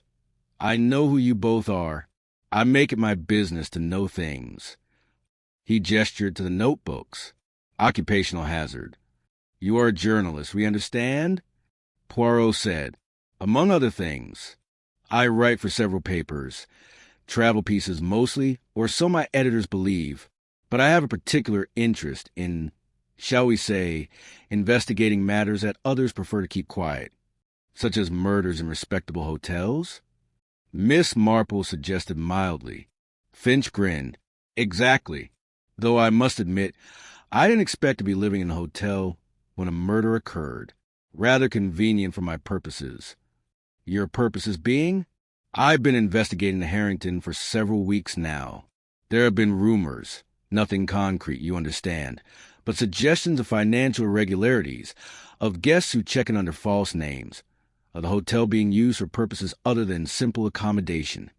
I know who you both are. I make it my business to know things. He gestured to the notebooks. Occupational hazard. You are a journalist, we understand? Poirot said, among other things. I write for several papers. Travel pieces mostly, or so my editors believe. But I have a particular interest in, shall we say, investigating matters that others prefer to keep quiet, such as murders in respectable hotels? Miss Marple suggested mildly. Finch grinned. Exactly. Though I must admit, I didn't expect to be living in a hotel when a murder occurred. Rather convenient for my purposes. Your purposes being? I've been investigating the Harrington for several weeks now. There have been rumors, nothing concrete, you understand, but suggestions of financial irregularities, of guests who check in under false names, of the hotel being used for purposes other than simple accommodation.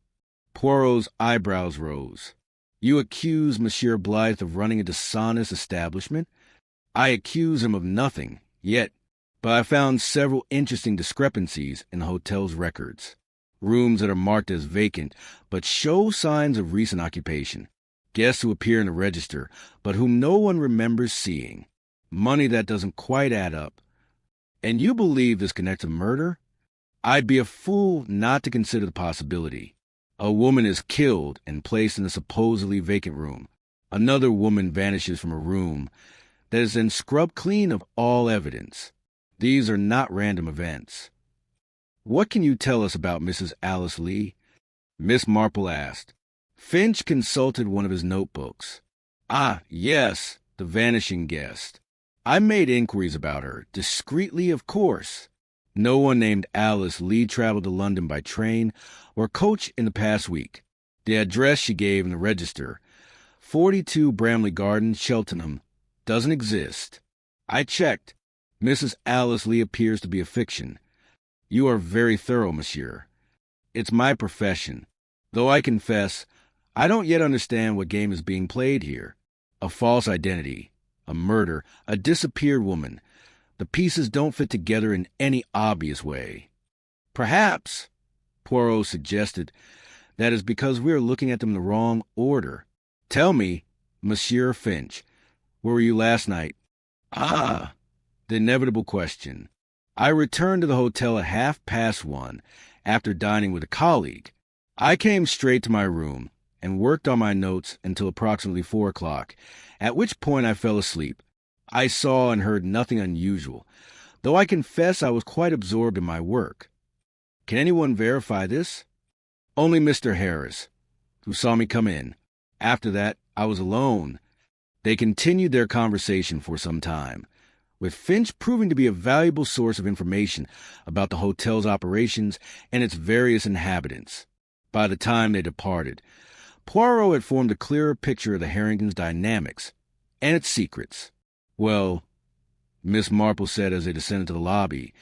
Poirot's eyebrows rose. You accuse Monsieur Blythe of running a dishonest establishment? I accuse him of nothing, yet, but I found several interesting discrepancies in the hotel's records. Rooms that are marked as vacant, but show signs of recent occupation. Guests who appear in the register, but whom no one remembers seeing. Money that doesn't quite add up. And you believe this connects to murder? I'd be a fool not to consider the possibility. A woman is killed and placed in a supposedly vacant room. Another woman vanishes from a room that is then scrubbed clean of all evidence. These are not random events. What can you tell us about Mrs. Alice Lee? Miss Marple asked. Finch consulted one of his notebooks. Ah, yes, the vanishing guest. I made inquiries about her, discreetly, of course. No one named Alice Lee traveled to London by train or coach in the past week. The address she gave in the register, 42 Bramley Gardens, Cheltenham, doesn't exist. I checked. Mrs. Alice Lee appears to be a fiction. You are very thorough, monsieur. It's my profession. Though I confess, I don't yet understand what game is being played here. A false identity, a murder, a disappeared woman. The pieces don't fit together in any obvious way. Perhaps, Poirot suggested, that is because we are looking at them in the wrong order. Tell me, Monsieur Finch, where were you last night? Ah, the inevitable question. I returned to the hotel at 1:30 after dining with a colleague. I came straight to my room and worked on my notes until approximately 4 o'clock, at which point I fell asleep. I saw and heard nothing unusual, though I confess I was quite absorbed in my work. Can anyone verify this? Only Mr. Harris, who saw me come in. After that, I was alone. They continued their conversation for some time, with Finch proving to be a valuable source of information about the hotel's operations and its various inhabitants. By the time they departed, Poirot had formed a clearer picture of the Harringtons' dynamics and its secrets. Well, Miss Marple said as they descended to the lobby,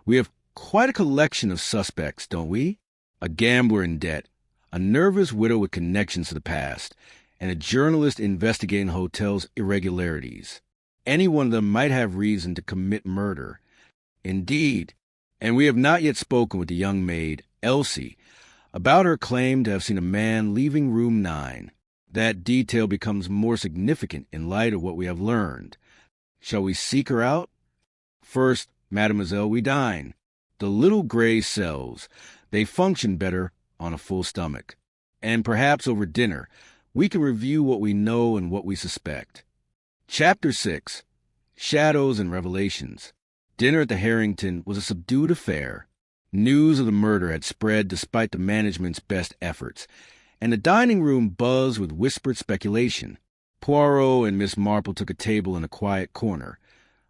we have quite a collection of suspects, don't we? A gambler in debt, a nervous widow with connections to the past, and a journalist investigating the hotel's irregularities. Any one of them might have reason to commit murder. Indeed, and we have not yet spoken with the young maid, Elsie, about her claim to have seen a man leaving room 9. That detail becomes more significant in light of what we have learned. Shall we seek her out? First, mademoiselle, we dine. The little gray cells, they function better on a full stomach. And perhaps over dinner, we can review what we know and what we suspect. Chapter 6. Shadows and Revelations. Dinner at the Harrington was a subdued affair. News of the murder had spread despite the management's best efforts, and the dining room buzzed with whispered speculation. Poirot and Miss Marple took a table in a quiet corner,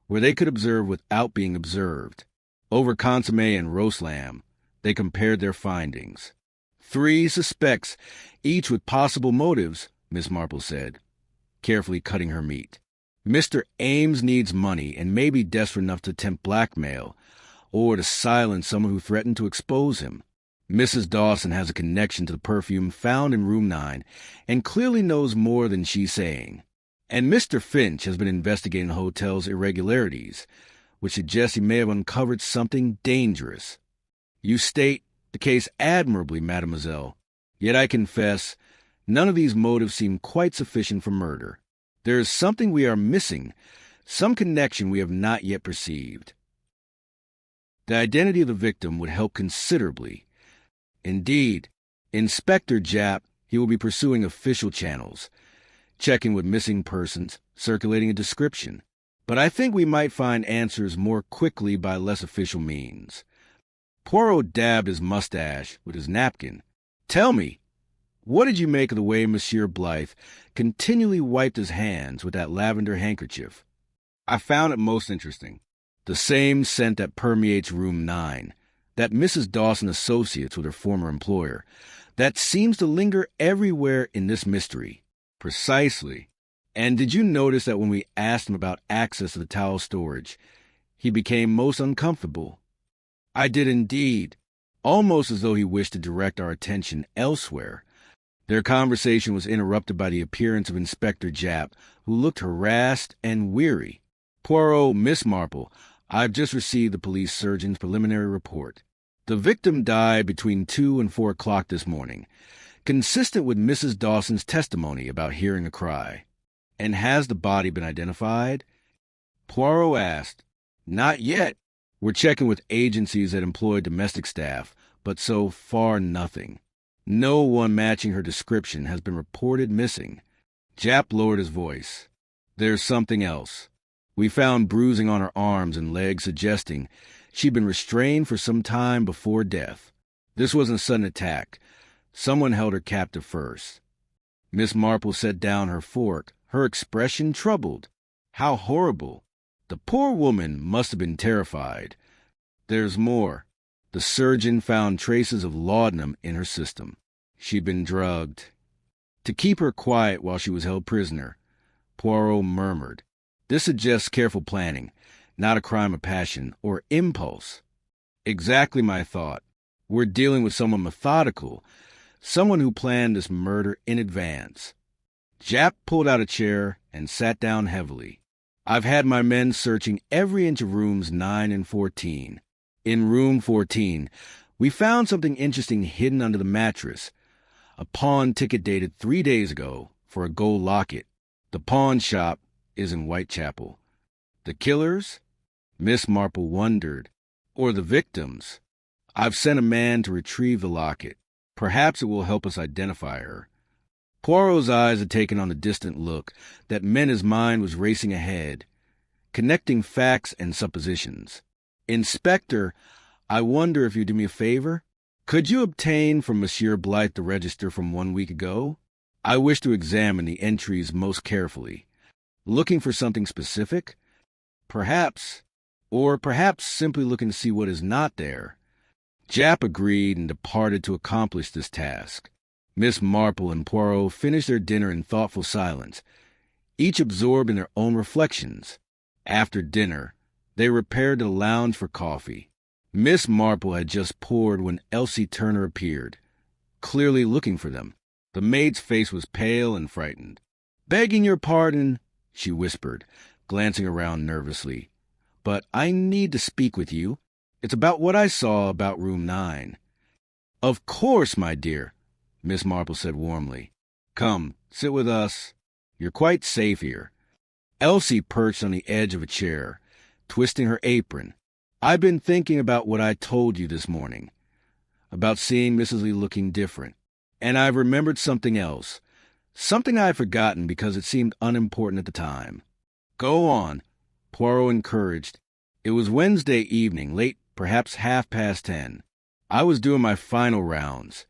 where they could observe without being observed. Over consomme and roast lamb, they compared their findings. 3 suspects, each with possible motives, Miss Marple said, carefully cutting her meat. Mr. Ames needs money and may be desperate enough to attempt blackmail, or to silence someone who threatened to expose him. Mrs. Dawson has a connection to the perfume found in room 9 and clearly knows more than she's saying. And Mr. Finch has been investigating the hotel's irregularities, which suggests he may have uncovered something dangerous. You state the case admirably, mademoiselle. Yet I confess, none of these motives seem quite sufficient for murder. There is something we are missing, some connection we have not yet perceived. The identity of the victim would help considerably. Indeed, Inspector Japp, he will be pursuing official channels, checking with missing persons, circulating a description. But I think we might find answers more quickly by less official means. Poirot dabbed his mustache with his napkin. Tell me, what did you make of the way Monsieur Blythe continually wiped his hands with that lavender handkerchief? I found it most interesting. The same scent that permeates room 9, that Mrs. Dawson associates with her former employer, that seems to linger everywhere in this mystery. Precisely. And did you notice that when we asked him about access to the towel storage, he became most uncomfortable? I did indeed, almost as though he wished to direct our attention elsewhere. Their conversation was interrupted by the appearance of Inspector Japp, who looked harassed and weary. "Poirot, Miss Marple, I've just received the police surgeon's preliminary report. The victim died between 2 and 4 o'clock this morning, consistent with Mrs. Dawson's testimony about hearing a cry." "And has the body been identified?" Poirot asked. "Not yet. We're checking with agencies that employ domestic staff, but so far nothing. No one matching her description has been reported missing." Japp lowered his voice. "There's something else. We found bruising on her arms and legs suggesting she'd been restrained for some time before death. This wasn't a sudden attack. Someone held her captive first." Miss Marple set down her fork, her expression troubled. How horrible! The poor woman must have been terrified. "There's more. The surgeon found traces of laudanum in her system. She'd been drugged." "To keep her quiet while she was held prisoner," Poirot murmured. "This suggests careful planning, not a crime of passion or impulse." "Exactly my thought. We're dealing with someone methodical, someone who planned this murder in advance." Japp pulled out a chair and sat down heavily. "I've had my men searching every inch of rooms 9 and 14. In room 14, we found something interesting hidden under the mattress. A pawn ticket dated 3 days ago for a gold locket. The pawn shop is in Whitechapel." "The killers?" Miss Marple wondered. "Or the victims? I've sent a man to retrieve the locket. Perhaps it will help us identify her." Poirot's eyes had taken on the distant look that meant his mind was racing ahead, connecting facts and suppositions. "Inspector, I wonder if you'd do me a favor? Could you obtain from Monsieur Blythe the register from 1 week ago? I wish to examine the entries most carefully. Looking for something specific? Perhaps. Or perhaps simply looking to see what is not there." Japp agreed and departed to accomplish this task. Miss Marple and Poirot finished their dinner in thoughtful silence, each absorbed in their own reflections. After dinner, they repaired to the lounge for coffee. Miss Marple had just poured when Elsie Turner appeared, clearly looking for them. The maid's face was pale and frightened. "Begging your pardon," she whispered, glancing around nervously, "but I need to speak with you. It's about what I saw about room 9. "Of course, my dear," Miss Marple said warmly. "Come, sit with us. You're quite safe here." Elsie perched on the edge of a chair, twisting her apron. "I've been thinking about what I told you this morning, about seeing Mrs. Lee looking different. And I've remembered something else, something I had forgotten because it seemed unimportant at the time." "Go on," Poirot encouraged. "It was Wednesday evening, late, perhaps 10:30. I was doing my final rounds,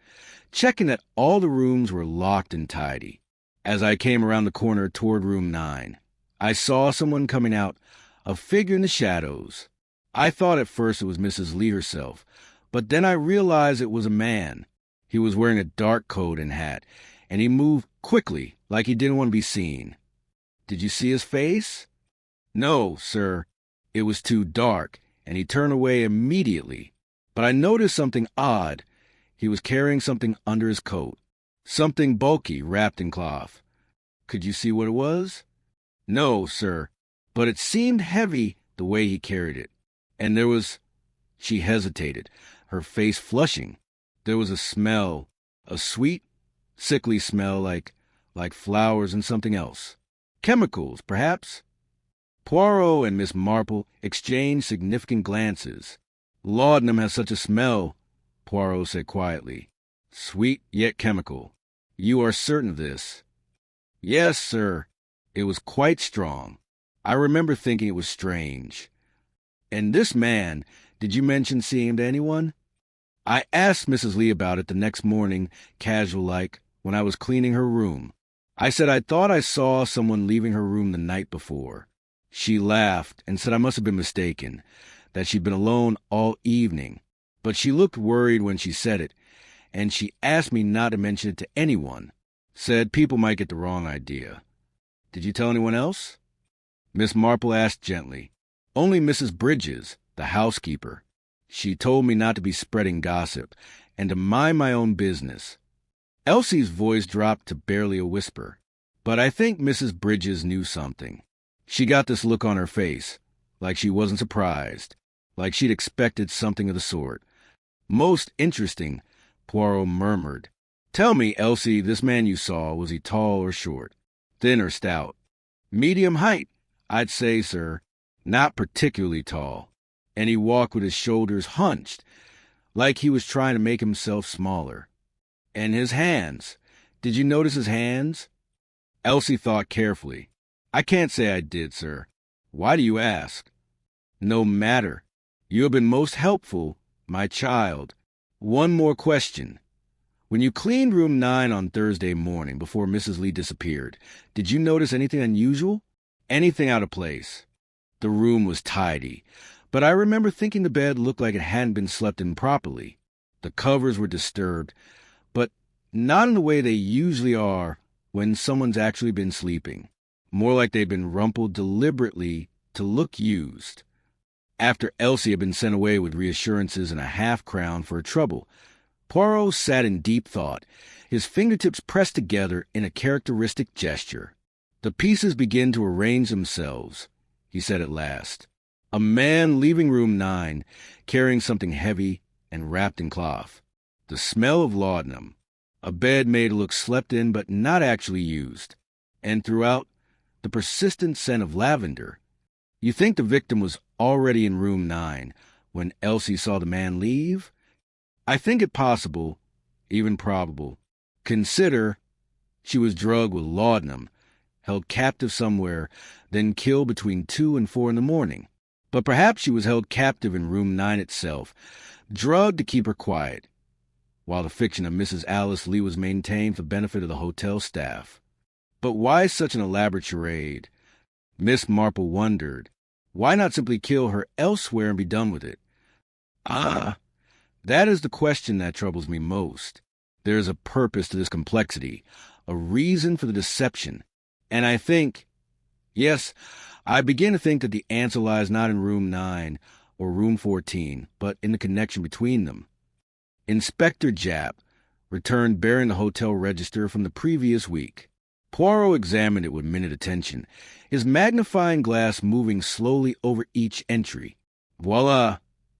checking that all the rooms were locked and tidy. As I came around the corner toward room 9, I saw someone coming out, a figure in the shadows. I thought at first it was Mrs. Lee herself, but then I realized it was a man. He was wearing a dark coat and hat, and he moved quickly, like he didn't want to be seen." "Did you see his face?" "No, sir. It was too dark, and he turned away immediately. But I noticed something odd. He was carrying something under his coat, something bulky wrapped in cloth." "Could you see what it was?" "No, sir, but it seemed heavy the way he carried it. And there was—" She hesitated, her face flushing. "There was a smell, a sweet, sickly smell like flowers and something else. Chemicals, perhaps?" Poirot and Miss Marple exchanged significant glances. "Laudanum has such a smell," Poirot said quietly. "Sweet yet chemical. You are certain of this?" "Yes, sir. It was quite strong. I remember thinking it was strange." "And this man, did you mention seeing him to anyone?" "I asked Mrs. Lee about it the next morning, casual-like, when I was cleaning her room. I said I thought I saw someone leaving her room the night before. She laughed and said I must have been mistaken, that she'd been alone all evening. But she looked worried when she said it, and she asked me not to mention it to anyone. Said people might get the wrong idea." "Did you tell anyone else?" Miss Marple asked gently. "Only Mrs. Bridges, the housekeeper. She told me not to be spreading gossip, and to mind my own business." Elsie's voice dropped to barely a whisper. But I think Mrs. Bridges knew something. She got this look on her face, like she wasn't surprised, like she'd expected something of the sort. Most interesting, Poirot murmured. Tell me, Elsie, this man you saw, was he tall or short? Thin or stout? Medium height, I'd say, sir. Not particularly tall. And he walked with his shoulders hunched, like he was trying to make himself smaller. And his hands. Did you notice his hands? Elsie thought carefully. I can't say I did, sir. Why do you ask? No matter. You have been most helpful, my child. One more question. When you cleaned room 9 on Thursday morning before Mrs. Lee disappeared, did you notice anything unusual? Anything out of place? The room was tidy, but I remember thinking the bed looked like it hadn't been slept in properly. The covers were disturbed, but not in the way they usually are when someone's actually been sleeping. More like they'd been rumpled deliberately to look used. After Elsie had been sent away with reassurances and a half-crown for her trouble, Poirot sat in deep thought, his fingertips pressed together in a characteristic gesture. The pieces begin to arrange themselves, he said at last. A man leaving room 9, carrying something heavy and wrapped in cloth. The smell of laudanum. A bed made to look slept in but not actually used. And throughout, the persistent scent of lavender. You think the victim was already in room 9 when Elsie saw the man leave? I think it possible, even probable. Consider she was drugged with laudanum, held captive somewhere, then killed between 2 and 4 in the morning. But perhaps she was held captive in room 9 itself, drugged to keep her quiet, while the fiction of Mrs. Alice Lee was maintained for the benefit of the hotel staff. But why such an elaborate charade? Miss Marple wondered. Why not simply kill her elsewhere and be done with it? That is the question that troubles me most. There is a purpose to this complexity, a reason for the deception. And I think, yes, I begin to think that the answer lies not in room 9 or room 14, but in the connection between them. Inspector Japp returned bearing the hotel register from the previous week. Poirot examined it with minute attention, his magnifying glass moving slowly over each entry. Voila,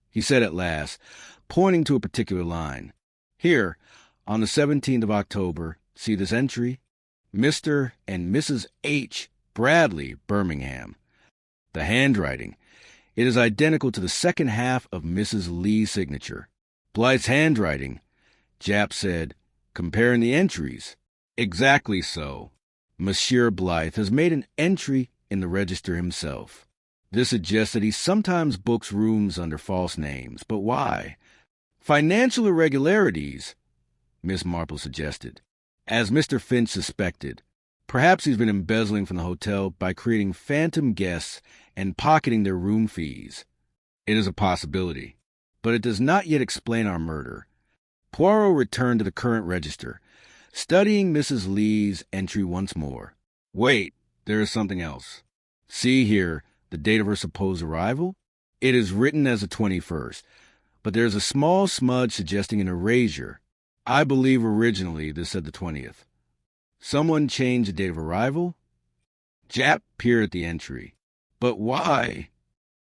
he said at last, pointing to a particular line. Here, on the 17th of October, see this entry? Mr. and Mrs. H. Bradley, Birmingham. The handwriting. It is identical to the second half of Mrs. Lee's signature. Blythe's handwriting, Japp said, comparing the entries. Exactly so. Monsieur Blythe has made an entry in the register himself. This suggests that he sometimes books rooms under false names. But why? Financial irregularities, Miss Marple suggested. As Mr. Finch suspected, perhaps he's been embezzling from the hotel by creating phantom guests and pocketing their room fees. It is a possibility, but it does not yet explain our murder. Poirot returned to the current register, studying Mrs. Lee's entry once more. Wait, there is something else. See here, the date of her supposed arrival? It is written as the 21st, but there is a small smudge suggesting an erasure. I believe originally this said the 20th. Someone changed the date of arrival? Japp peered at the entry. But why?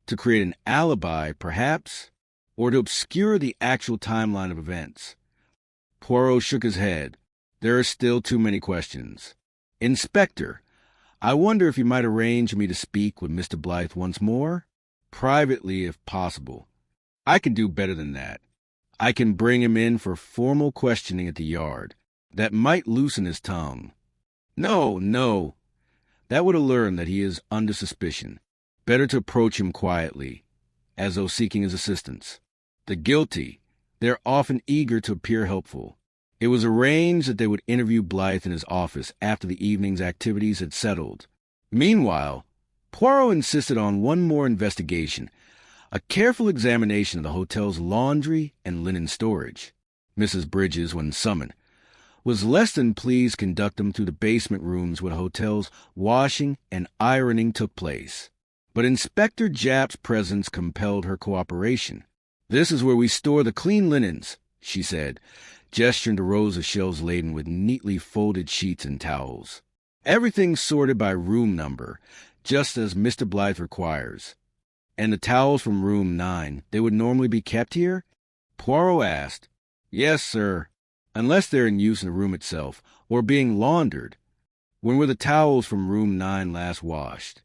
To create an alibi, perhaps? Or to obscure the actual timeline of events? Poirot shook his head. There are still too many questions. Inspector, I wonder if you might arrange for me to speak with Mr. Blythe once more? Privately, if possible. I can do better than that. I can bring him in for formal questioning at the Yard. That might loosen his tongue. No. That would alert him that he is under suspicion. Better to approach him quietly, as though seeking his assistance. The guilty, they're often eager to appear helpful. It was arranged that they would interview Blythe in his office after the evening's activities had settled. Meanwhile, Poirot insisted on one more investigation, a careful examination of the hotel's laundry and linen storage. Mrs. Bridges, when summoned, was less than pleased to conduct them through the basement rooms where the hotel's washing and ironing took place. But Inspector Japp's presence compelled her cooperation. This is where we store the clean linens, she said, gesturing to rows of shelves laden with neatly folded sheets and towels. Everything sorted by room number, just as Mr. Blythe requires. And the towels from room 9, they would normally be kept here? Poirot asked. Yes, sir, unless they're in use in the room itself, or being laundered. When were the towels from room 9 last washed?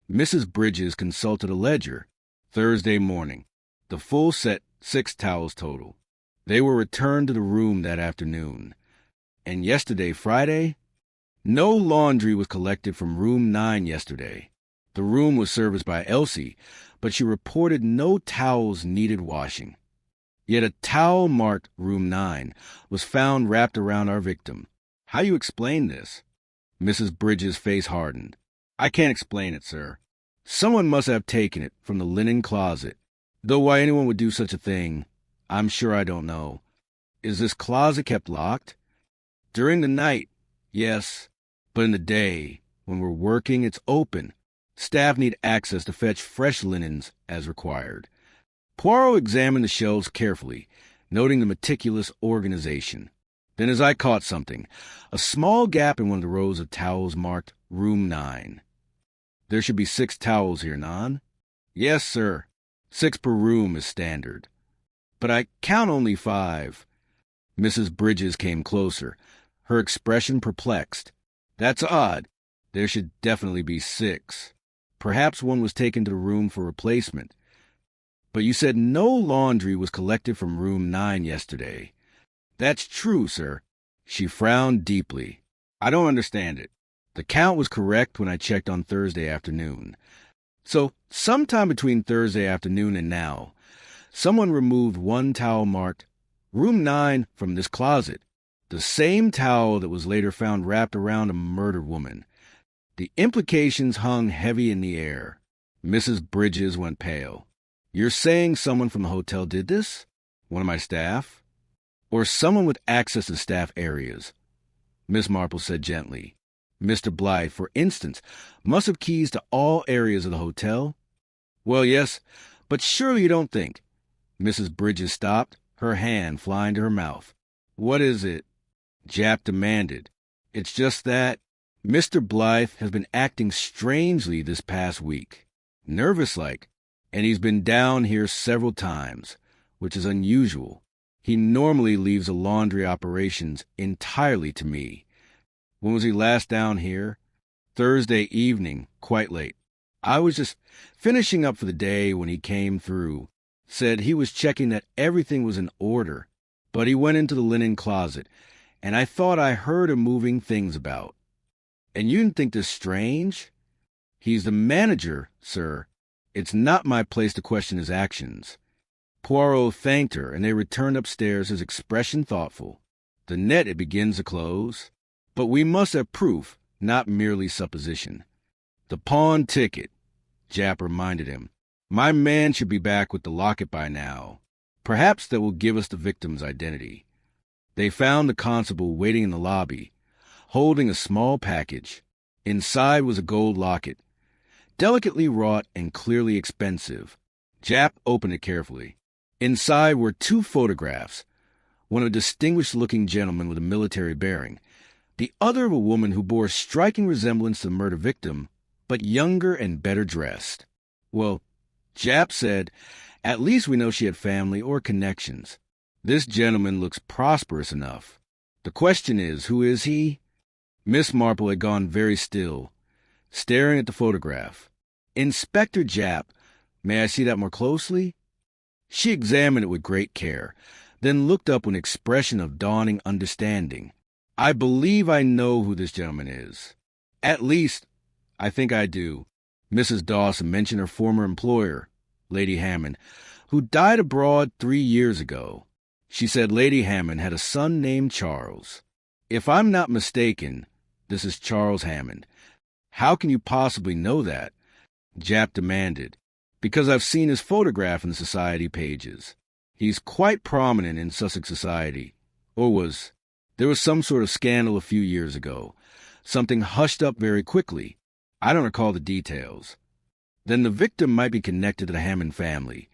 Mrs. Bridges consulted a ledger. Thursday morning. The full set, 6 towels total. They were returned to the room that afternoon. And yesterday, Friday? No laundry was collected from room 9 yesterday. The room was serviced by Elsie, but she reported no towels needed washing. Yet a towel marked room 9 was found wrapped around our victim. How do you explain this? Mrs. Bridges' face hardened. I can't explain it, sir. Someone must have taken it from the linen closet. Though why anyone would do such a thing, I'm sure I don't know. Is this closet kept locked? During the night, yes. But in the day, when we're working, it's open. Staff need access to fetch fresh linens as required. Poirot examined the shelves carefully, noting the meticulous organization. Then his eye caught something, a small gap in one of the rows of towels marked Room 9. There should be 6 towels here, Nan? Yes, sir. 6 per room is standard. But I count only 5. Mrs. Bridges came closer, her expression perplexed. That's odd. There should definitely be 6. Perhaps one was taken to the room for replacement. But you said no laundry was collected from room 9 yesterday. That's true, sir. She frowned deeply. I don't understand it. The count was correct when I checked on Thursday afternoon. So, sometime between Thursday afternoon and now, someone removed one towel marked Room 9 from this closet. The same towel that was later found wrapped around a murdered woman. The implications hung heavy in the air. Mrs. Bridges went pale. You're saying someone from the hotel did this? One of my staff? Or someone with access to staff areas? Miss Marple said gently. Mr. Blythe, for instance, must have keys to all areas of the hotel. Well, yes, but surely you don't think. Mrs. Bridges stopped, her hand flying to her mouth. What is it? Jap demanded. It's just that Mr. Blythe has been acting strangely this past week. Nervous-like. And he's been down here several times, which is unusual. He normally leaves the laundry operations entirely to me. When was he last down here? Thursday evening, quite late. I was just finishing up for the day when he came through. Said he was checking that everything was in order, but he went into the linen closet, and I thought I heard him moving things about. And you didn't think this strange? He's the manager, sir. It's not my place to question his actions. Poirot thanked her, and they returned upstairs, his expression thoughtful. The net it begins to close. But we must have proof, not merely supposition. The pawn ticket, Jap reminded him. My man should be back with the locket by now. Perhaps that will give us the victim's identity. They found the constable waiting in the lobby, holding a small package. Inside was a gold locket, delicately wrought and clearly expensive. Jap opened it carefully. Inside were 2 photographs, one of a distinguished-looking gentleman with a military bearing, the other of a woman who bore a striking resemblance to the murder victim, but younger and better dressed. Well, Jap said, at least we know she had family or connections. This gentleman looks prosperous enough. The question is, who is he? Miss Marple had gone very still, staring at the photograph. Inspector Jap, may I see that more closely? She examined it with great care, then looked up with an expression of dawning understanding. I believe I know who this gentleman is. At least, I think I do. Mrs. Dawson mentioned her former employer, Lady Hammond, who died abroad 3 years ago. She said Lady Hammond had a son named Charles. If I'm not mistaken, this is Charles Hammond. How can you possibly know that? Jap demanded. Because I've seen his photograph in the society pages. He's quite prominent in Sussex society. Or was. There was some sort of scandal a few years ago. Something hushed up very quickly. I don't recall the details. Then the victim might be connected to the Hammond family,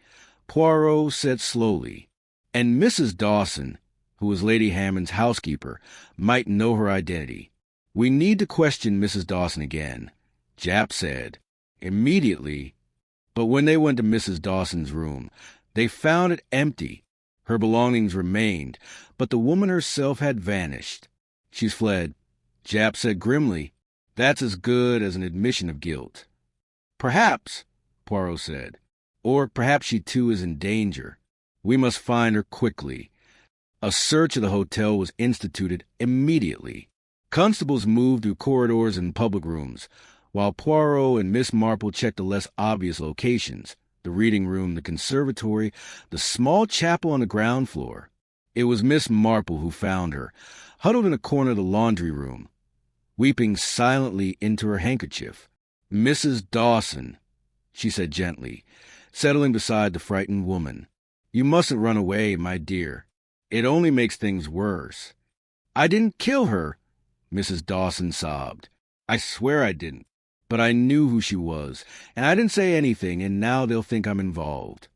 Poirot said slowly. And Mrs. Dawson, who was Lady Hammond's housekeeper, might know her identity. "We need to question Mrs. Dawson again," Jap said. Immediately. But when they went to Mrs. Dawson's room, they found it empty. Her belongings remained, but the woman herself had vanished. "She's fled," Jap said grimly. "That's as good as an admission of guilt." "Perhaps," Poirot said. "Or perhaps she too is in danger. We must find her quickly." A search of the hotel was instituted immediately. Constables moved through corridors and public rooms, while Poirot and Miss Marple checked the less obvious locations: the reading room, the conservatory, the small chapel on the ground floor. It was Miss Marple who found her, huddled in a corner of the laundry room, weeping silently into her handkerchief. "Mrs. Dawson," she said gently, settling beside the frightened woman. "You mustn't run away, my dear. It only makes things worse." "I didn't kill her," Mrs. Dawson sobbed. "I swear I didn't. But I knew who she was, and I didn't say anything, and now they'll think I'm involved."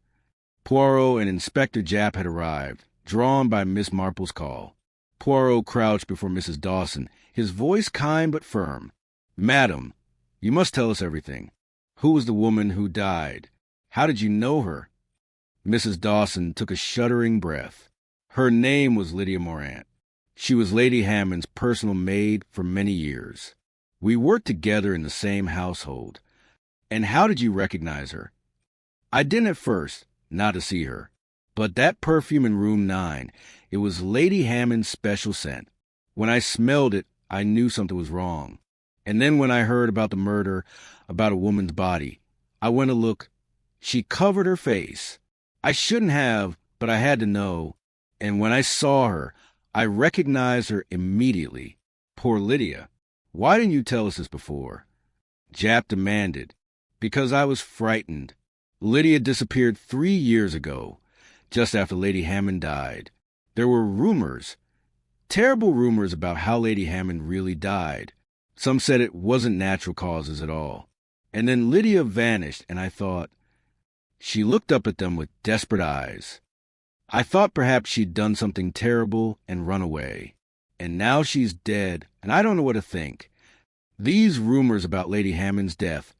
Poirot and Inspector Japp had arrived, drawn by Miss Marple's call. Poirot crouched before Mrs. Dawson, his voice kind but firm. "Madam, you must tell us everything. Who was the woman who died? How did you know her?" Mrs. Dawson took a shuddering breath. "Her name was Lydia Morant. She was Lady Hammond's personal maid for many years. We worked together in the same household." "And how did you recognize her?" "I didn't at first, not to see her. But that perfume in room 9, it was Lady Hammond's special scent. When I smelled it, I knew something was wrong. And then when I heard about the murder, about a woman's body, I went to look. She covered her face. I shouldn't have, but I had to know. And when I saw her, I recognized her immediately. Poor Lydia. Why didn't you tell us this before?" Jap demanded. "Because I was frightened. Lydia disappeared 3 years ago, just after Lady Hammond died. There were rumors, terrible rumors about how Lady Hammond really died. Some said it wasn't natural causes at all. And then Lydia vanished, and I thought..." She looked up at them with desperate eyes. "I thought perhaps she'd done something terrible and run away. And now she's dead, and I don't know what to think. These rumors about Lady Hammond's death,"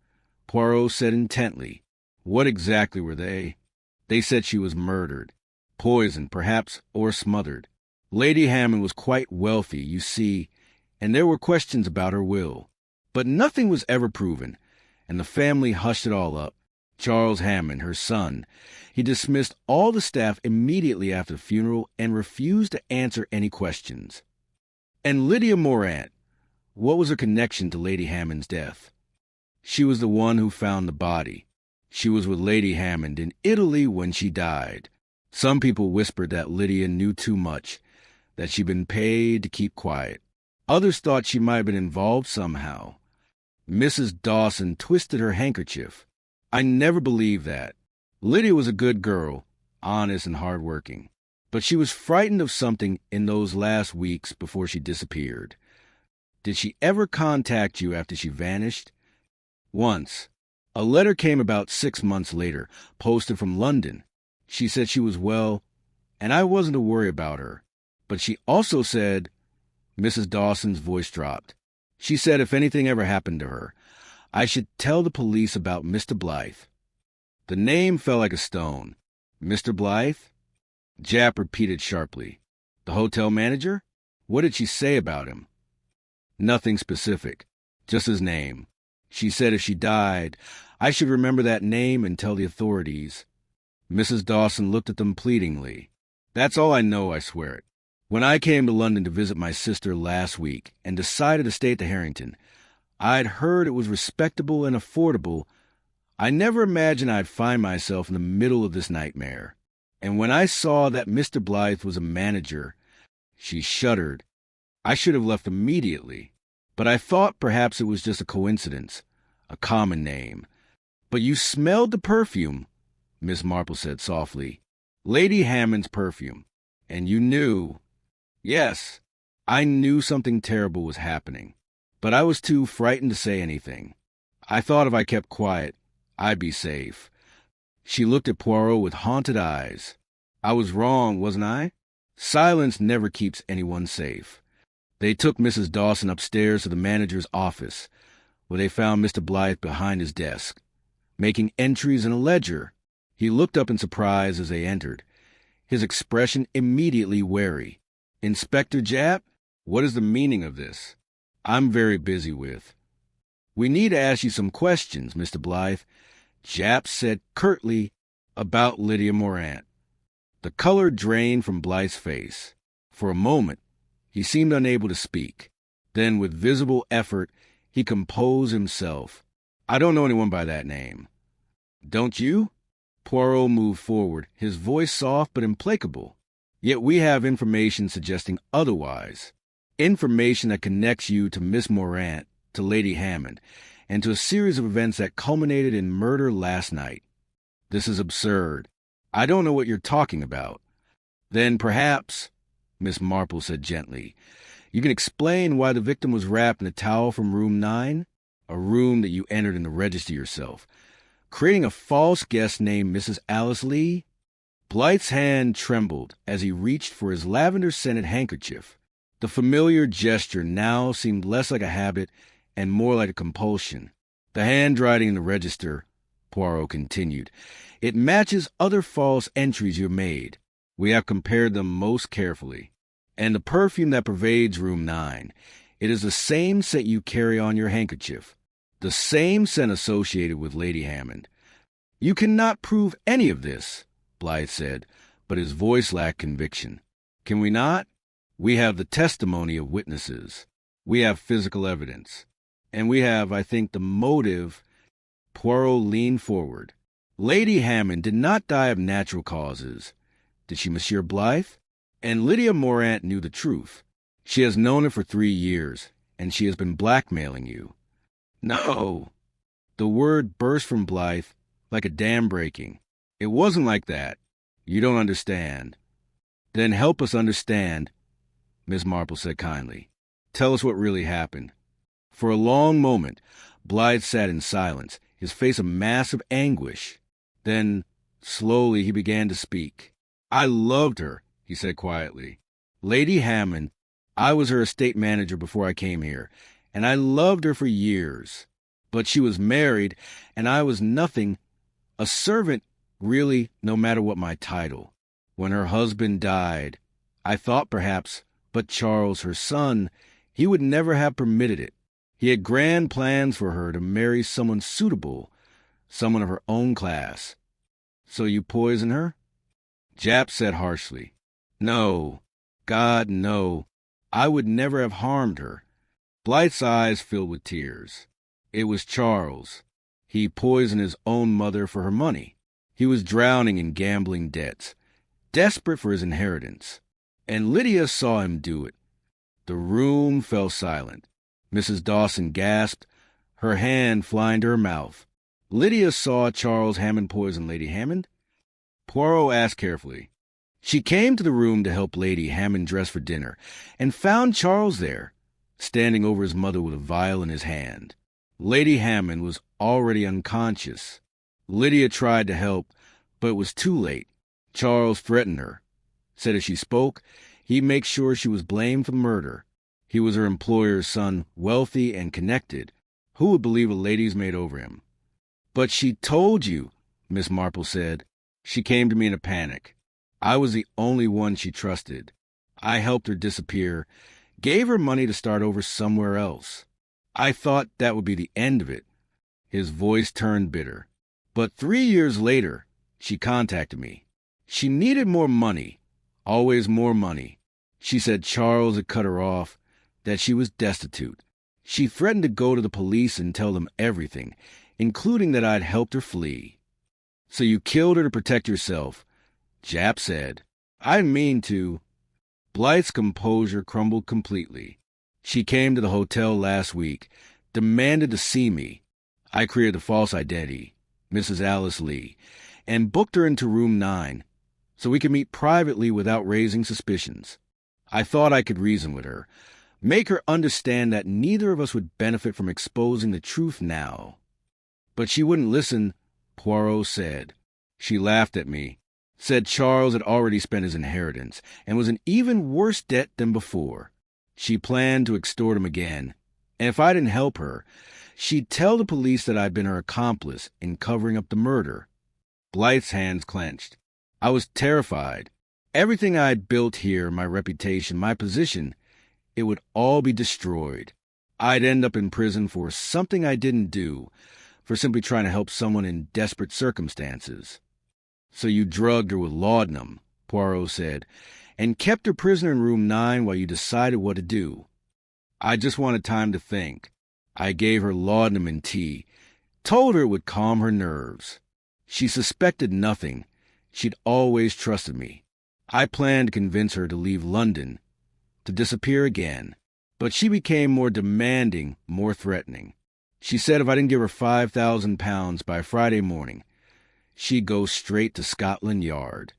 Poirot said intently. "What exactly were they?" "They said she was murdered. Poisoned, perhaps, or smothered. Lady Hammond was quite wealthy, you see, and there were questions about her will. But nothing was ever proven, and the family hushed it all up. Charles Hammond, her son, he dismissed all the staff immediately after the funeral and refused to answer any questions." "And Lydia Morant, what was her connection to Lady Hammond's death?" "She was the one who found the body. She was with Lady Hammond in Italy when she died. Some people whispered that Lydia knew too much, that she'd been paid to keep quiet. Others thought she might have been involved somehow. Mrs. Dawson twisted her handkerchief. I never believed that. Lydia was a good girl, honest and hardworking. But she was frightened of something in those last weeks before she disappeared." "Did she ever contact you after she vanished?" "Once. A letter came about 6 months later, posted from London. She said she was well, and I wasn't to worry about her. But she also said..." Mrs. Dawson's voice dropped. "She said if anything ever happened to her, I should tell the police about Mr. Blythe." The name fell like a stone. "Mr. Blythe?" Jap repeated sharply. "The hotel manager? What did she say about him?" "Nothing specific. Just his name. She said if she died, I should remember that name and tell the authorities." Mrs. Dawson looked at them pleadingly. "That's all I know, I swear it. When I came to London to visit my sister last week and decided to stay at the Harrington, I'd heard it was respectable and affordable. I never imagined I'd find myself in the middle of this nightmare. And when I saw that Mr. Blythe was a manager..." She shuddered. "I should have left immediately. But I thought perhaps it was just a coincidence, a common name." "But you smelled the perfume," Miss Marple said softly. "Lady Hammond's perfume. And you knew..." "Yes, I knew something terrible was happening. But I was too frightened to say anything. I thought if I kept quiet, I'd be safe." She looked at Poirot with haunted eyes. "I was wrong, wasn't I?" Silence never keeps anyone safe. They took Mrs. Dawson upstairs to the manager's office, where they found Mr. Blythe behind his desk, making entries in a ledger. He looked up in surprise as they entered, his expression immediately wary. "Inspector Japp, what is the meaning of this?" "I'm very busy with." "We need to ask you some questions, Mr. Blythe," Japp said curtly, "about Lydia Morant." The color drained from Blythe's face. For a moment, he seemed unable to speak. Then, with visible effort, he composed himself. "I don't know anyone by that name." "Don't you?" Poirot moved forward, his voice soft but implacable. "Yet we have information suggesting otherwise. Information that connects you to Miss Morant, to Lady Hammond, and to a series of events that culminated in murder last night." "This is absurd. I don't know what you're talking about." "Then perhaps," Miss Marple said gently, "you can explain why the victim was wrapped in a towel from room 9, a room that you entered in the register yourself, creating a false guest named Mrs. Alice Lee." Blythe's hand trembled as he reached for his lavender-scented handkerchief. The familiar gesture now seemed less like a habit and more like a compulsion. "The handwriting in the register," Poirot continued, "it matches other false entries you made. We have compared them most carefully. And the perfume that pervades room 9, it is the same scent you carry on your handkerchief, the same scent associated with Lady Hammond." "You cannot prove any of this," Blythe said, but his voice lacked conviction. "Can we not? We have the testimony of witnesses. We have physical evidence. And we have, I think, the motive." Poirot leaned forward. "Lady Hammond did not die of natural causes. Did she, Monsieur Blythe? And Lydia Morant knew the truth. She has known it for 3 years, and she has been blackmailing you." "No." The word burst from Blythe like a dam breaking. "It wasn't like that. You don't understand." "Then help us understand," Miss Marple said kindly. "Tell us what really happened." For a long moment, Blythe sat in silence, his face a mass of anguish. Then, slowly, he began to speak. "I loved her," he said quietly. "Lady Hammond, I was her estate manager before I came here, and I loved her for years. But she was married, and I was nothing, a servant, really, no matter what my title. When her husband died, I thought perhaps, but Charles, her son, he would never have permitted it. He had grand plans for her to marry someone suitable, someone of her own class." "So you poisoned her?" Japp said harshly. "No. God, no. I would never have harmed her." Blythe's eyes filled with tears. "It was Charles. He poisoned his own mother for her money. He was drowning in gambling debts, desperate for his inheritance. And Lydia saw him do it." The room fell silent. Mrs. Dawson gasped, her hand flying to her mouth. "Lydia saw Charles Hammond poison Lady Hammond?" Poirot asked carefully. "She came to the room to help Lady Hammond dress for dinner, and found Charles there, standing over his mother with a vial in his hand. Lady Hammond was already unconscious. Lydia tried to help, but it was too late. Charles threatened her, said if she spoke, he'd make sure she was blamed for the murder. He was her employer's son, wealthy and connected. Who would believe a lady's maid over him?" "But she told you," Miss Marple said. "She came to me in a panic. I was the only one she trusted. I helped her disappear, gave her money to start over somewhere else. I thought that would be the end of it." His voice turned bitter. "But 3 years later, she contacted me. She needed more money, always more money. She said Charles had cut her off, that she was destitute. She threatened to go to the police and tell them everything, including that I'd helped her flee." "So you killed her to protect yourself," Japp said. "I didn't mean to." Blythe's composure crumbled completely. "She came to the hotel last week, demanded to see me. I created a false identity, Mrs. Alice Lee, and booked her into room 9, so we could meet privately without raising suspicions. I thought I could reason with her, make her understand that neither of us would benefit from exposing the truth now. But she wouldn't listen," Poirot said. "She laughed at me, Said Charles had already spent his inheritance and was in even worse debt than before. She planned to extort him again, and if I didn't help her, she'd tell the police that I'd been her accomplice in covering up the murder. Blythe's hands clenched. I was terrified. Everything I'd built here, my reputation, my position, it would all be destroyed. I'd end up in prison for something I didn't do, for simply trying to help someone in desperate circumstances. So you drugged her with laudanum, Poirot said, and kept her prisoner in room 9 while you decided what to do. I just wanted time to think. I gave her laudanum and tea, told her it would calm her nerves. She suspected nothing. She'd always trusted me. I planned to convince her to leave London, to disappear again. But she became more demanding, more threatening. She said if I didn't give her £5,000 by Friday morning, she'd go straight to Scotland Yard.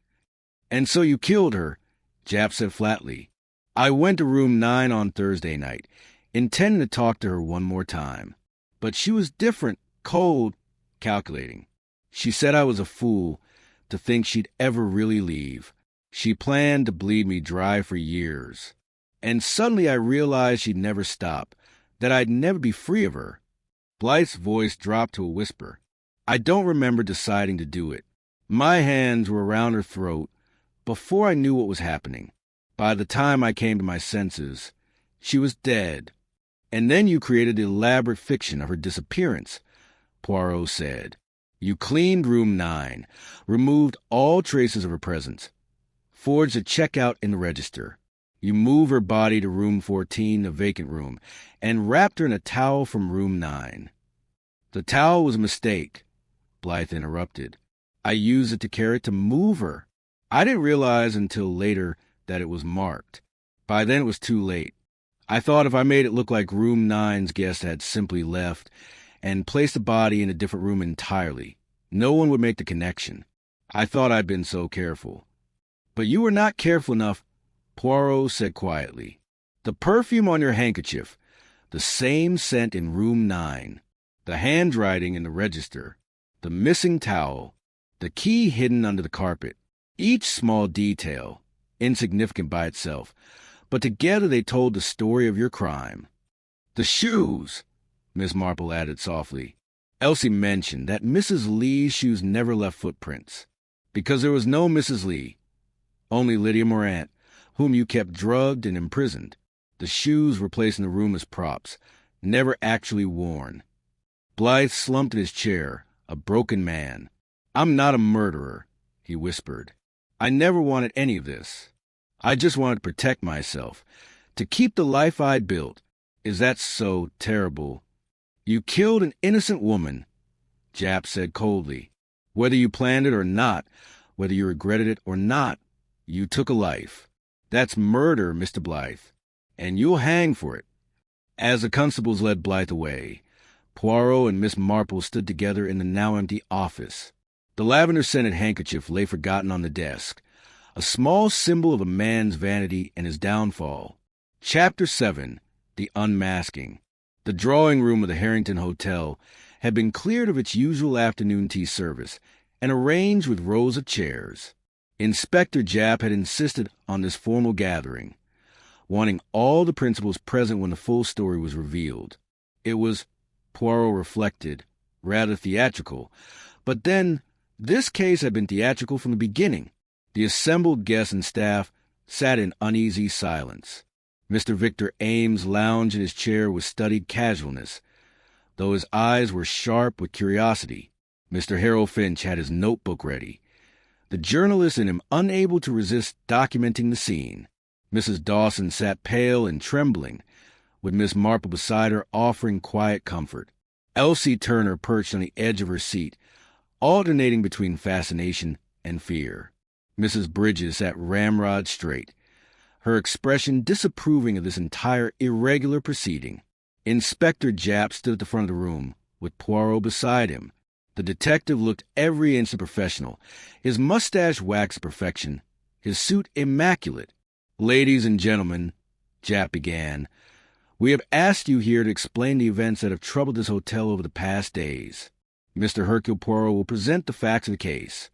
And so you killed her, Jap said flatly. I went to room 9 on Thursday night, intending to talk to her one more time. But she was different, cold, calculating. She said I was a fool to think she'd ever really leave. She planned to bleed me dry for years. And suddenly I realized she'd never stop, that I'd never be free of her. Blythe's voice dropped to a whisper. I don't remember deciding to do it. My hands were around her throat before I knew what was happening. By the time I came to my senses, she was dead. And then you created the elaborate fiction of her disappearance, Poirot said. You cleaned room 9, removed all traces of her presence, forged a check-out in the register. You moved her body to room 14, a vacant room, and wrapped her in a towel from room 9. The towel was a mistake, Blythe interrupted. I used it to carry it to move her. I didn't realize until later that it was marked. By then it was too late. I thought if I made it look like room 9's guest had simply left and placed the body in a different room entirely, no one would make the connection. I thought I'd been so careful. But you were not careful enough, Poirot said quietly. The perfume on your handkerchief, the same scent in room 9, the handwriting in the register, the missing towel, the key hidden under the carpet, each small detail, insignificant by itself, but together they told the story of your crime. The shoes, Miss Marple added softly. Elsie mentioned that Mrs. Lee's shoes never left footprints, because there was no Mrs. Lee, only Lydia Morant, whom you kept drugged and imprisoned. The shoes were placed in the room as props, never actually worn. Blythe slumped in his chair, a broken man. I'm not a murderer, he whispered. I never wanted any of this. I just wanted to protect myself, to keep the life I'd built. Is that so terrible? You killed an innocent woman, Jap said coldly. Whether you planned it or not, whether you regretted it or not, you took a life. That's murder, Mr. Blythe, and you'll hang for it. As the constables led Blythe away, Poirot and Miss Marple stood together in the now-empty office. The lavender-scented handkerchief lay forgotten on the desk, a small symbol of a man's vanity and his downfall. Chapter 7, The Unmasking. The drawing-room of the Harrington Hotel had been cleared of its usual afternoon tea service and arranged with rows of chairs. Inspector Japp had insisted on this formal gathering, wanting all the principals present when the full story was revealed. It was, Poirot reflected, rather theatrical, but then this case had been theatrical from the beginning. The assembled guests and staff sat in uneasy silence. Mr. Victor Ames lounged in his chair with studied casualness, though his eyes were sharp with curiosity. Mr. Harold Finch had his notebook ready, the journalist in him unable to resist documenting the scene. Mrs. Dawson sat pale and trembling, with Miss Marple beside her offering quiet comfort. Elsie Turner perched on the edge of her seat, alternating between fascination and fear. Mrs. Bridges sat ramrod straight, her expression disapproving of this entire irregular proceeding. Inspector Japp stood at the front of the room, with Poirot beside him. The detective looked every inch a professional, his mustache waxed perfection, his suit immaculate. Ladies and gentlemen, Japp began, we have asked you here to explain the events that have troubled this hotel over the past days. Mr. Hercule Poirot will present the facts of the case.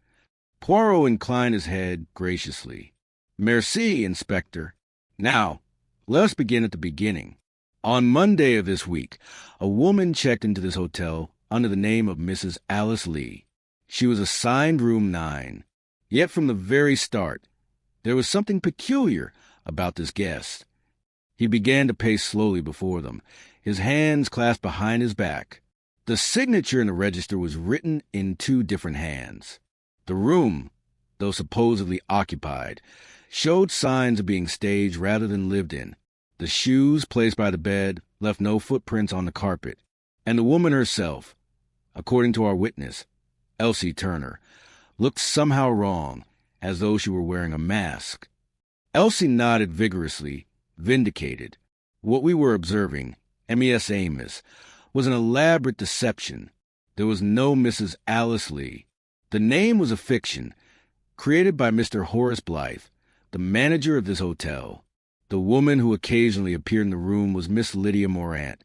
Poirot inclined his head graciously. Merci, Inspector. Now, let us begin at the beginning. On Monday of this week, a woman checked into this hotel under the name of Mrs. Alice Lee. She was assigned room 9. Yet from the very start, there was something peculiar about this guest. He began to pace slowly before them, his hands clasped behind his back. The signature in the register was written in 2 different hands. The room, though supposedly occupied, showed signs of being staged rather than lived in. The shoes placed by the bed left no footprints on the carpet, and the woman herself, according to our witness, Elsie Turner, looked somehow wrong, as though she were wearing a mask. Elsie nodded vigorously, vindicated. What we were observing, MES Amos, was an elaborate deception. There was no Mrs. Alice Lee. The name was a fiction, created by Mr. Horace Blythe, the manager of this hotel. The woman who occasionally appeared in the room was Miss Lydia Morant,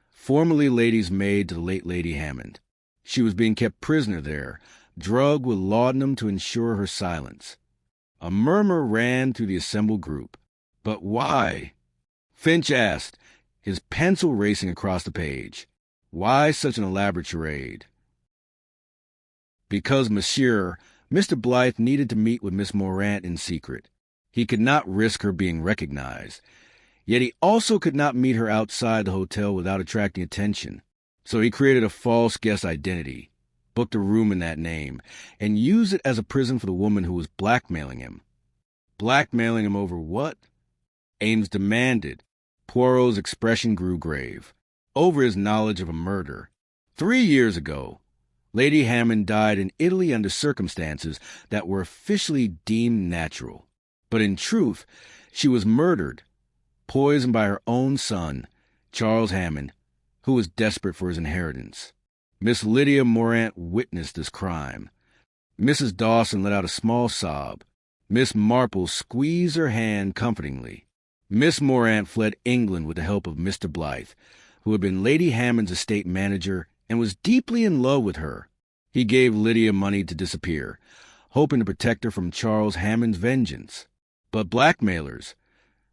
formerly lady's maid to the late Lady Hammond. She was being kept prisoner there, drugged with laudanum to ensure her silence. A murmur ran through the assembled group. But why? Finch asked, his pencil racing across the page. Why such an elaborate charade? Because Mr. Blythe needed to meet with Miss Morant in secret. He could not risk her being recognized. Yet he also could not meet her outside the hotel without attracting attention. So he created a false guest identity, booked a room in that name, and used it as a prison for the woman who was blackmailing him. Blackmailing him over what? Ames demanded. Poirot's expression grew grave. Over his knowledge of a murder. 3 years ago, Lady Hammond died in Italy under circumstances that were officially deemed natural. But in truth, she was murdered, poisoned by her own son, Charles Hammond, who was desperate for his inheritance. Miss Lydia Morant witnessed this crime. Mrs. Dawson let out a small sob. Miss Marple squeezed her hand comfortingly. Miss Morant fled England with the help of Mr. Blythe, who had been Lady Hammond's estate manager and was deeply in love with her. He gave Lydia money to disappear, hoping to protect her from Charles Hammond's vengeance. But blackmailers,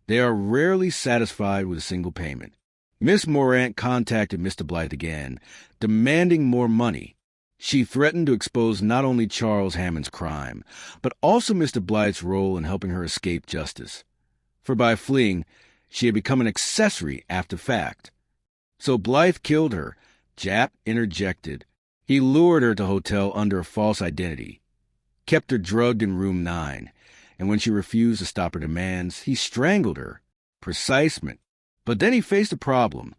they are rarely satisfied with a single payment. Miss Morant contacted Mr. Blythe again, demanding more money. She threatened to expose not only Charles Hammond's crime, but also Mr. Blythe's role in helping her escape justice. For by fleeing, she had become an accessory after fact. So Blythe killed her, Japp interjected. He lured her to the hotel under a false identity, kept her drugged in room 9, and when she refused to stop her demands, he strangled her. Precisement. But then he faced a problem: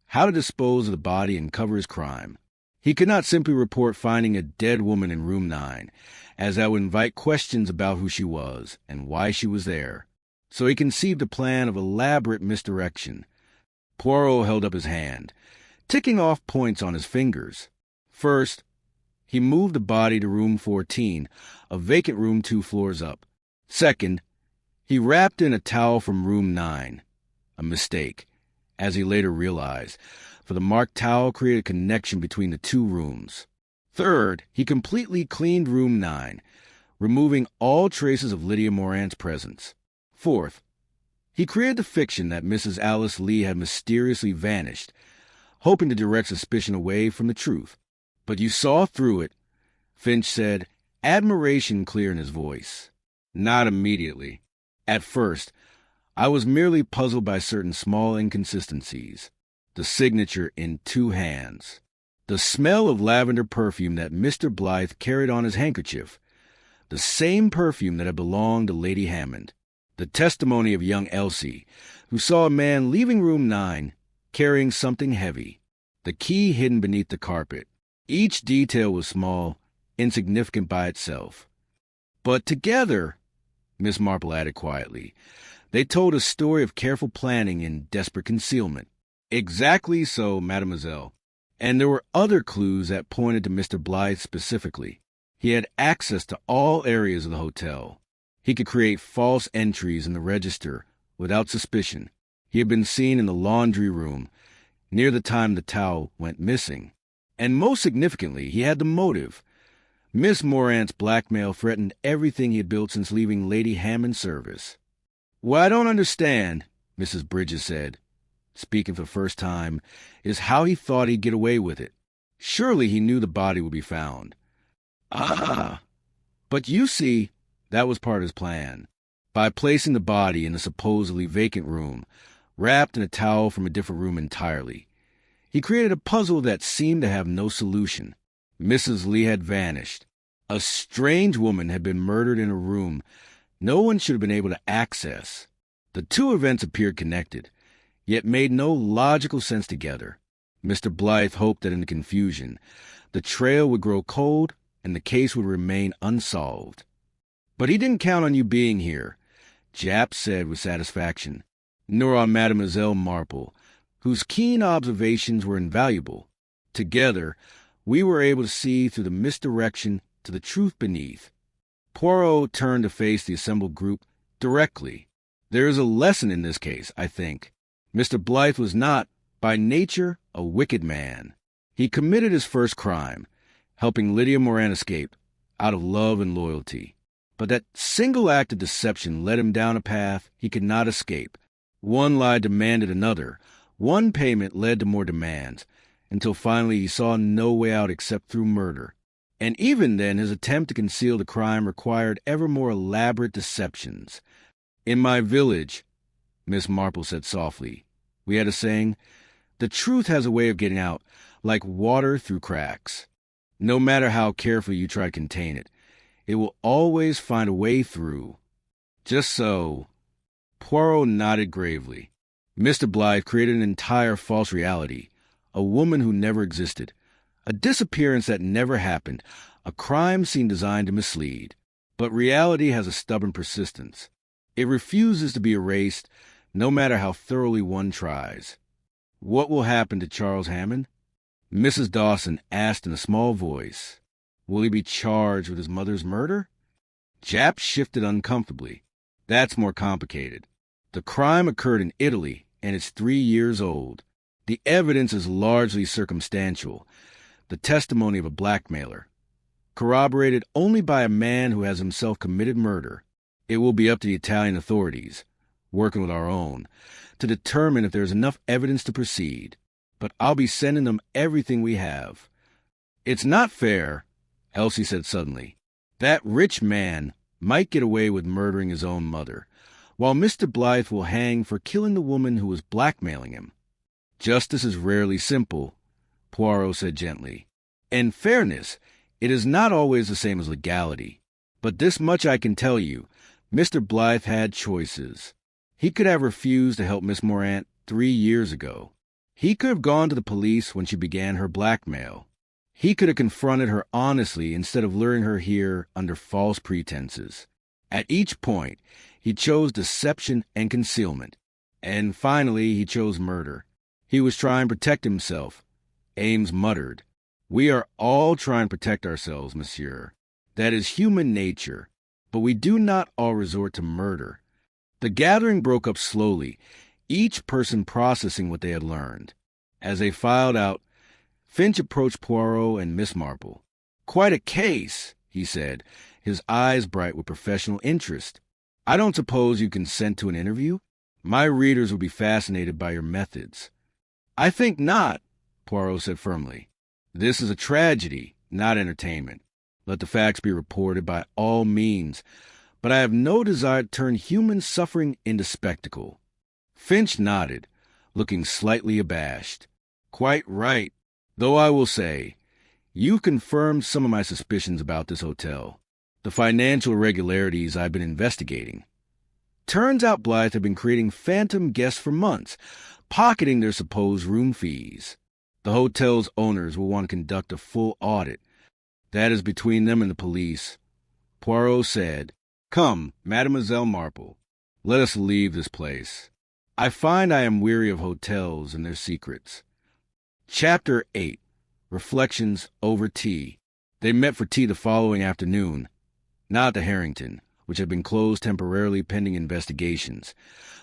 how to dispose of the body and cover his crime. He could not simply report finding a dead woman in room 9, as that would invite questions about who she was and why she was there. So he conceived a plan of elaborate misdirection. Poirot held up his hand, ticking off points on his fingers. First, he moved the body to room 14, a vacant room 2 floors up. Second, he wrapped in a towel from room 9. A mistake, as he later realized, for the marked towel created a connection between the 2 rooms. Third, he completely cleaned room 9, removing all traces of Lydia Morant's presence. Fourth, he created the fiction that Mrs. Alice Lee had mysteriously vanished, hoping to direct suspicion away from the truth. But you saw through it, Finch said, admiration clear in his voice. Not immediately. At first, I was merely puzzled by certain small inconsistencies. The signature in 2 hands. The smell of lavender perfume that Mr. Blythe carried on his handkerchief. The same perfume that had belonged to Lady Hammond. The testimony of young Elsie, who saw a man leaving room 9, carrying something heavy. The key hidden beneath the carpet. Each detail was small, insignificant by itself. But together, Miss Marple added quietly, they told a story of careful planning and desperate concealment. Exactly so, mademoiselle. And there were other clues that pointed to Mr. Blythe specifically. He had access to all areas of the hotel. He could create false entries in the register without suspicion. He had been seen in the laundry room near the time the towel went missing. And most significantly, he had the motive. Miss Morant's blackmail threatened everything he had built since leaving Lady Hammond's service. "What I don't understand," Mrs. Bridges said, speaking for the first time, "is how he thought he'd get away with it. Surely he knew the body would be found." "Ah! But you see, that was part of his plan. By placing the body in a supposedly vacant room, wrapped in a towel from a different room entirely, he created a puzzle that seemed to have no solution. Mrs. Lee had vanished. A strange woman had been murdered in a room no one should have been able to access. The two events appeared connected, yet made no logical sense together. Mr. Blythe hoped that in the confusion, the trail would grow cold and the case would remain unsolved. "But he didn't count on you being here," Japp said with satisfaction, "nor on Mademoiselle Marple, whose keen observations were invaluable. Together, we were able to see through the misdirection to the truth beneath." Poirot turned to face the assembled group directly. "There is a lesson in this case, I think. Mr. Blythe was not, by nature, a wicked man. He committed his first crime, helping Lydia Morant escape, out of love and loyalty. But that single act of deception led him down a path he could not escape. One lie demanded another. One payment led to more demands, until finally he saw no way out except through murder. And even then his attempt to conceal the crime required ever more elaborate deceptions. In my village," Miss Marple said softly, "we had a saying, 'The truth has a way of getting out, like water through cracks. No matter how carefully you try to contain it, it will always find a way through.'" "Just so." Poirot nodded gravely. "Mr. Blythe created an entire false reality, a woman who never existed, a disappearance that never happened, a crime scene designed to mislead. But reality has a stubborn persistence. It refuses to be erased, no matter how thoroughly one tries." "What will happen to Charles Hammond?" Mrs. Dawson asked in a small voice. "Will he be charged with his mother's murder?" Japp shifted uncomfortably. "That's more complicated. The crime occurred in Italy, and it's 3 years old. The evidence is largely circumstantial, the testimony of a blackmailer, corroborated only by a man who has himself committed murder. It will be up to the Italian authorities, working with our own, to determine if there is enough evidence to proceed. But I'll be sending them everything we have." "It's not fair," Elsie said suddenly. "That rich man might get away with murdering his own mother, while Mr. Blythe will hang for killing the woman who was blackmailing him." "Justice is rarely simple," Poirot said gently. "And fairness, it is not always the same as legality. But this much I can tell you, Mr. Blythe had choices. He could have refused to help Miss Morant 3 years ago. He could have gone to the police when she began her blackmail. He could have confronted her honestly instead of luring her here under false pretenses. At each point, he chose deception and concealment. And finally, he chose murder. He was trying to protect himself." Ames muttered. "We are all trying to protect ourselves, monsieur. That is human nature. But we do not all resort to murder." The gathering broke up slowly, each person processing what they had learned. As they filed out, Finch approached Poirot and Miss Marple. "Quite a case," he said, his eyes bright with professional interest. "I don't suppose you consent to an interview? My readers will be fascinated by your methods." "I think not," Poirot said firmly. "This is a tragedy, not entertainment. Let the facts be reported by all means, but I have no desire to turn human suffering into spectacle." Finch nodded, looking slightly abashed. "Quite right. Though I will say, you confirmed some of my suspicions about this hotel, the financial irregularities I've been investigating. Turns out Blythe had been creating phantom guests for months, pocketing their supposed room fees. The hotel's owners will want to conduct a full audit. That is between them and the police." Poirot said, "Come, Mademoiselle Marple, let us leave this place. I find I am weary of hotels and their secrets." Chapter 8. Reflections over tea. They met for tea the following afternoon, not at the Harrington, which had been closed temporarily pending investigations,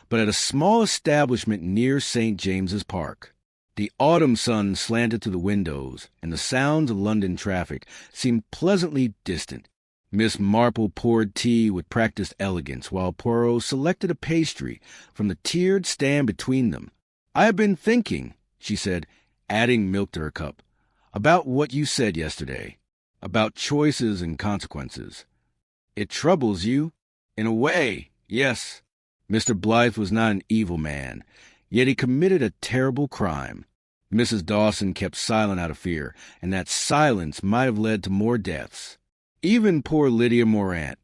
but at a small establishment near St. James's Park. The autumn sun slanted through the windows, and the sounds of London traffic seemed pleasantly distant. Miss Marple poured tea with practiced elegance, while Poirot selected a pastry from the tiered stand between them. "I have been thinking," she said, adding milk to her cup, "about what you said yesterday, about choices and consequences. It troubles you?" "In a way, yes." Mr. Blythe was not an evil man, yet he committed a terrible crime. Mrs. Dawson kept silent out of fear, and that silence might have led to more deaths. Even poor Lydia Morant.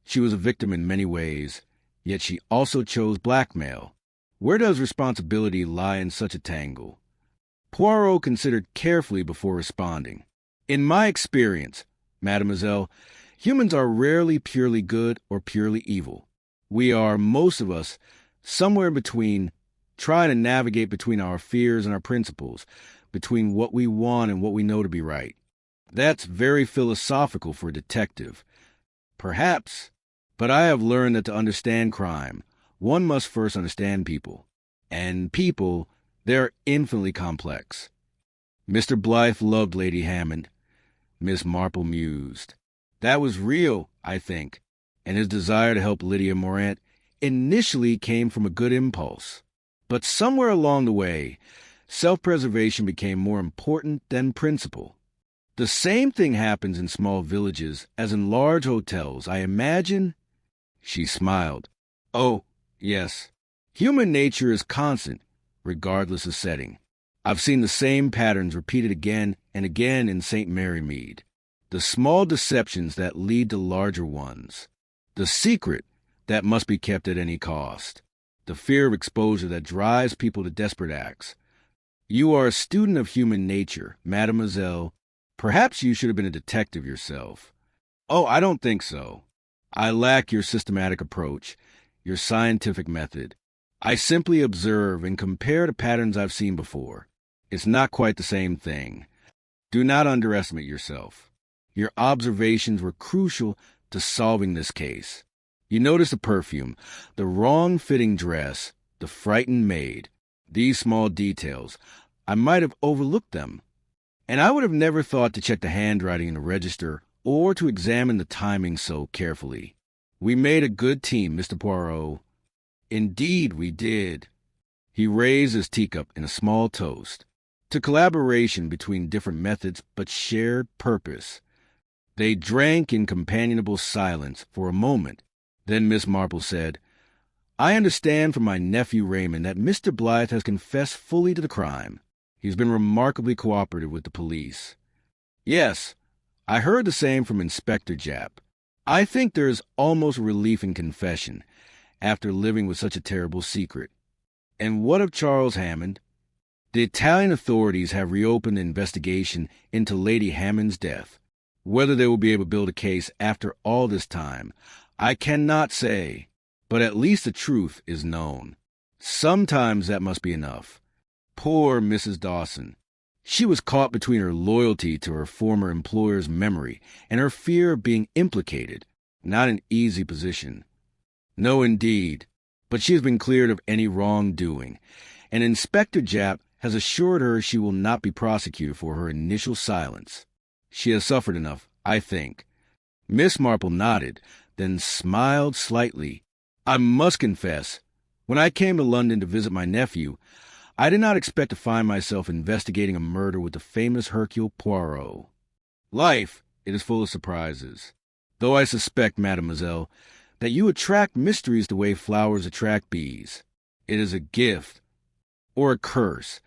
She was a victim in many ways, yet she also chose blackmail. Where does responsibility lie in such a tangle? Poirot considered carefully before responding. "In my experience, mademoiselle, humans are rarely purely good or purely evil. We are, most of us, somewhere in between, trying to navigate between our fears and our principles, between what we want and what we know to be right. That's very philosophical for a detective. Perhaps, but I have learned that to understand crime, one must first understand people. And people, they're infinitely complex." Mr. Blythe loved Lady Hammond, Miss Marple mused. That was real, I think, and his desire to help Lydia Morant initially came from a good impulse. But somewhere along the way, self-preservation became more important than principle. The same thing happens in small villages as in large hotels, I imagine. She smiled. "Oh, yes. Human nature is constant, regardless of setting. I've seen the same patterns repeated again and again in St. Mary Mead. The small deceptions that lead to larger ones. The secret that must be kept at any cost. The fear of exposure that drives people to desperate acts. You are a student of human nature, mademoiselle. Perhaps you should have been a detective yourself." "Oh, I don't think so. I lack your systematic approach, your scientific method. I simply observe and compare to patterns I've seen before. It's not quite the same thing. Do not underestimate yourself. Your observations were crucial to solving this case. You noticed the perfume, the wrong-fitting dress, the frightened maid. These small details. I might have overlooked them. And I would have never thought to check the handwriting in the register or to examine the timing so carefully. We made a good team, Mr. Poirot." "Indeed we did." He raised his teacup in a small toast to collaboration between different methods but shared purpose. They drank in companionable silence for a moment. Then Miss Marple said, "I understand from my nephew Raymond that Mr. Blythe has confessed fully to the crime. He's been remarkably cooperative with the police." "Yes, I heard the same from Inspector Japp. I think there is almost relief in confession, after living with such a terrible secret." "And what of Charles Hammond?" "The Italian authorities have reopened the investigation into Lady Hammond's death. Whether they will be able to build a case after all this time, I cannot say, but at least the truth is known. Sometimes that must be enough. Poor Mrs. Dawson. She was caught between her loyalty to her former employer's memory and her fear of being implicated. Not an easy position." "No, indeed. But she has been cleared of any wrongdoing, and Inspector Japp has assured her she will not be prosecuted for her initial silence. She has suffered enough, I think." Miss Marple nodded, then smiled slightly. "I must confess, when I came to London to visit my nephew, I did not expect to find myself investigating a murder with the famous Hercule Poirot. Life, it is full of surprises. Though I suspect, mademoiselle, that you attract mysteries the way flowers attract bees. It is a gift, or a curse,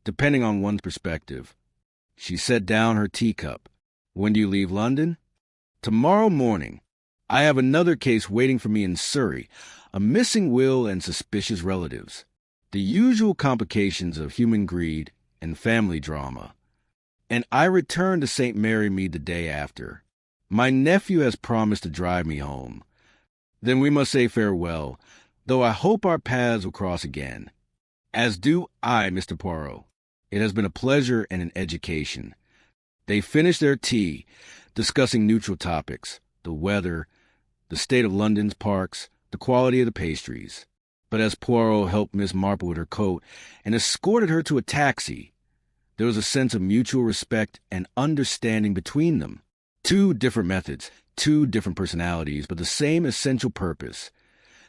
depending on one's perspective." She set down her teacup. "When do you leave London?" "Tomorrow morning. I have another case waiting for me in Surrey, a missing will and suspicious relatives. The usual complications of human greed and family drama. And I return to St. Mary Mead the day after. My nephew has promised to drive me home. Then we must say farewell, though I hope our paths will cross again. As do I, Mr. Poirot. It has been a pleasure and an education." They finished their tea, discussing neutral topics, the weather, the state of London's parks, the quality of the pastries. But as Poirot helped Miss Marple with her coat and escorted her to a taxi, there was a sense of mutual respect and understanding between them. Two different methods, two different personalities, but the same essential purpose: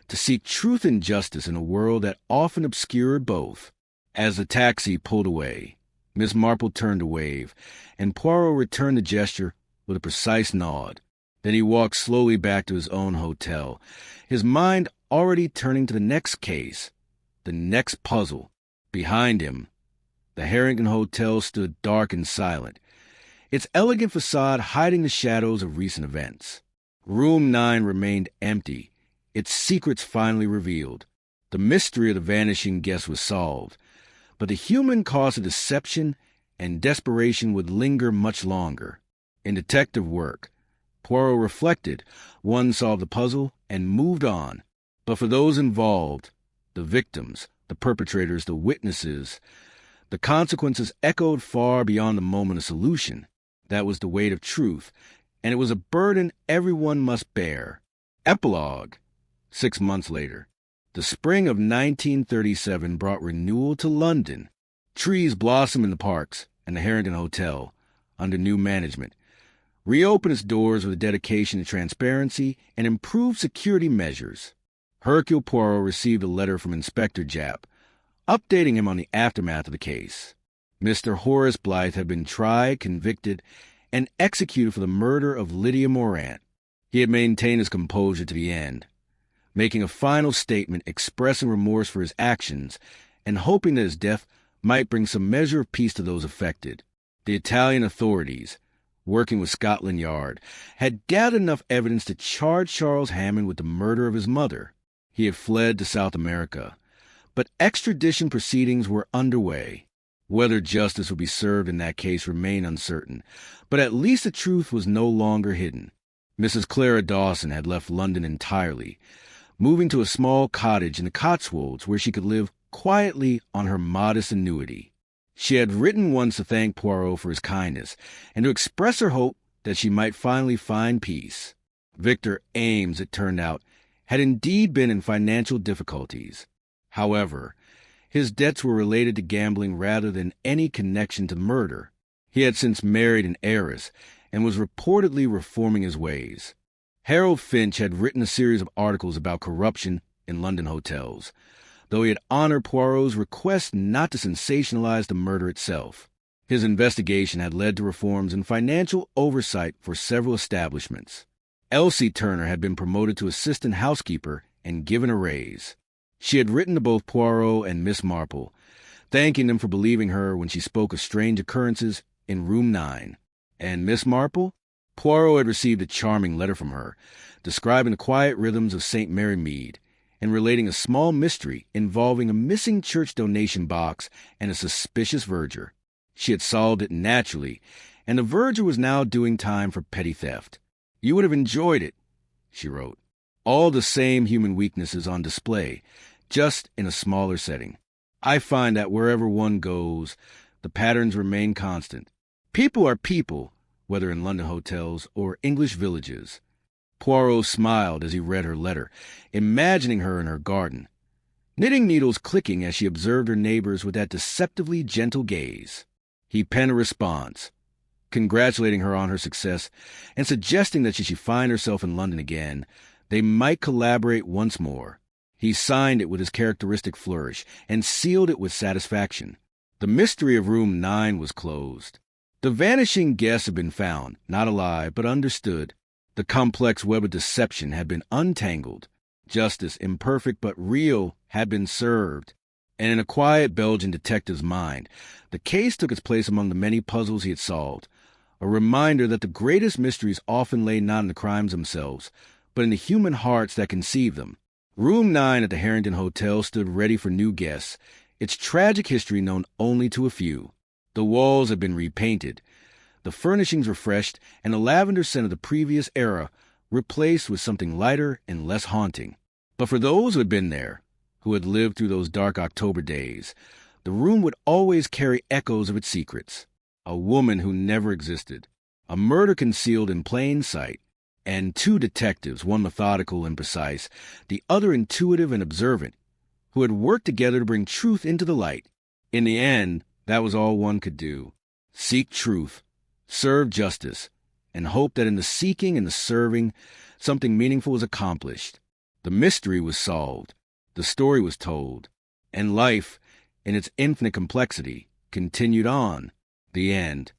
to seek truth and justice in a world that often obscured both. As the taxi pulled away, Miss Marple turned to wave, and Poirot returned the gesture with a precise nod. Then he walked slowly back to his own hotel, his mind already turning to the next case, the next puzzle. Behind him, the Harrington Hotel stood dark and silent, its elegant facade hiding the shadows of recent events. Room 9 remained empty, its secrets finally revealed. The mystery of the vanishing guest was solved, but the human cost of deception and desperation would linger much longer. In detective work, Poirot reflected. One solved the puzzle and moved on. But for those involved, the victims, the perpetrators, the witnesses, the consequences echoed far beyond the moment of solution. That was the weight of truth, and it was a burden everyone must bear. Epilogue. 6 months later. The spring of 1937 brought renewal to London. Trees blossomed in the parks, and the Harrington Hotel, under new management, reopened its doors with a dedication to transparency and improved security measures. Hercule Poirot received a letter from Inspector Japp, updating him on the aftermath of the case. Mr. Horace Blythe had been tried, convicted, and executed for the murder of Lydia Morant. He had maintained his composure to the end, making a final statement expressing remorse for his actions and hoping that his death might bring some measure of peace to those affected. The Italian authorities, working with Scotland Yard, had gathered enough evidence to charge Charles Hammond with the murder of his mother. He had fled to South America, but extradition proceedings were underway. Whether justice would be served in that case remained uncertain, but at least the truth was no longer hidden. Mrs. Clara Dawson had left London entirely, moving to a small cottage in the Cotswolds where she could live quietly on her modest annuity. She had written once to thank Poirot for his kindness and to express her hope that she might finally find peace. Victor Ames, it turned out, had indeed been in financial difficulties. However, his debts were related to gambling rather than any connection to murder. He had since married an heiress and was reportedly reforming his ways. Harold Finch had written a series of articles about corruption in London hotels, though he had honored Poirot's request not to sensationalize the murder itself. His investigation had led to reforms in financial oversight for several establishments. Elsie Turner had been promoted to assistant housekeeper and given a raise. She had written to both Poirot and Miss Marple, thanking them for believing her when she spoke of strange occurrences in Room 9. And Miss Marple? Poirot had received a charming letter from her, describing the quiet rhythms of St. Mary Mead, and relating a small mystery involving a missing church donation box and a suspicious verger. She had solved it naturally, and the verger was now doing time for petty theft. "You would have enjoyed it," she wrote. "All the same human weaknesses on display, just in a smaller setting. I find that wherever one goes, the patterns remain constant. People are people, whether in London hotels or English villages." Poirot smiled as he read her letter, imagining her in her garden, knitting needles clicking as she observed her neighbors with that deceptively gentle gaze. He penned a response, congratulating her on her success and suggesting that should she find herself in London again, they might collaborate once more. He signed it with his characteristic flourish and sealed it with satisfaction. The mystery of Room 9 was closed. The vanishing guest had been found, not alive, but understood. The complex web of deception had been untangled. Justice, imperfect but real, had been served. And in a quiet Belgian detective's mind, the case took its place among the many puzzles he had solved, a reminder that the greatest mysteries often lay not in the crimes themselves, but in the human hearts that conceive them. Room 9 at the Harrington Hotel stood ready for new guests, its tragic history known only to a few. The walls had been repainted, the furnishings refreshed, and the lavender scent of the previous era replaced with something lighter and less haunting. But for those who had been there, who had lived through those dark October days, the room would always carry echoes of its secrets. A woman who never existed, a murder concealed in plain sight, and two detectives, one methodical and precise, the other intuitive and observant, who had worked together to bring truth into the light. In the end, that was all one could do. Seek truth, serve justice, and hope that in the seeking and the serving, something meaningful was accomplished. The mystery was solved, the story was told, and life, in its infinite complexity, continued on. The end.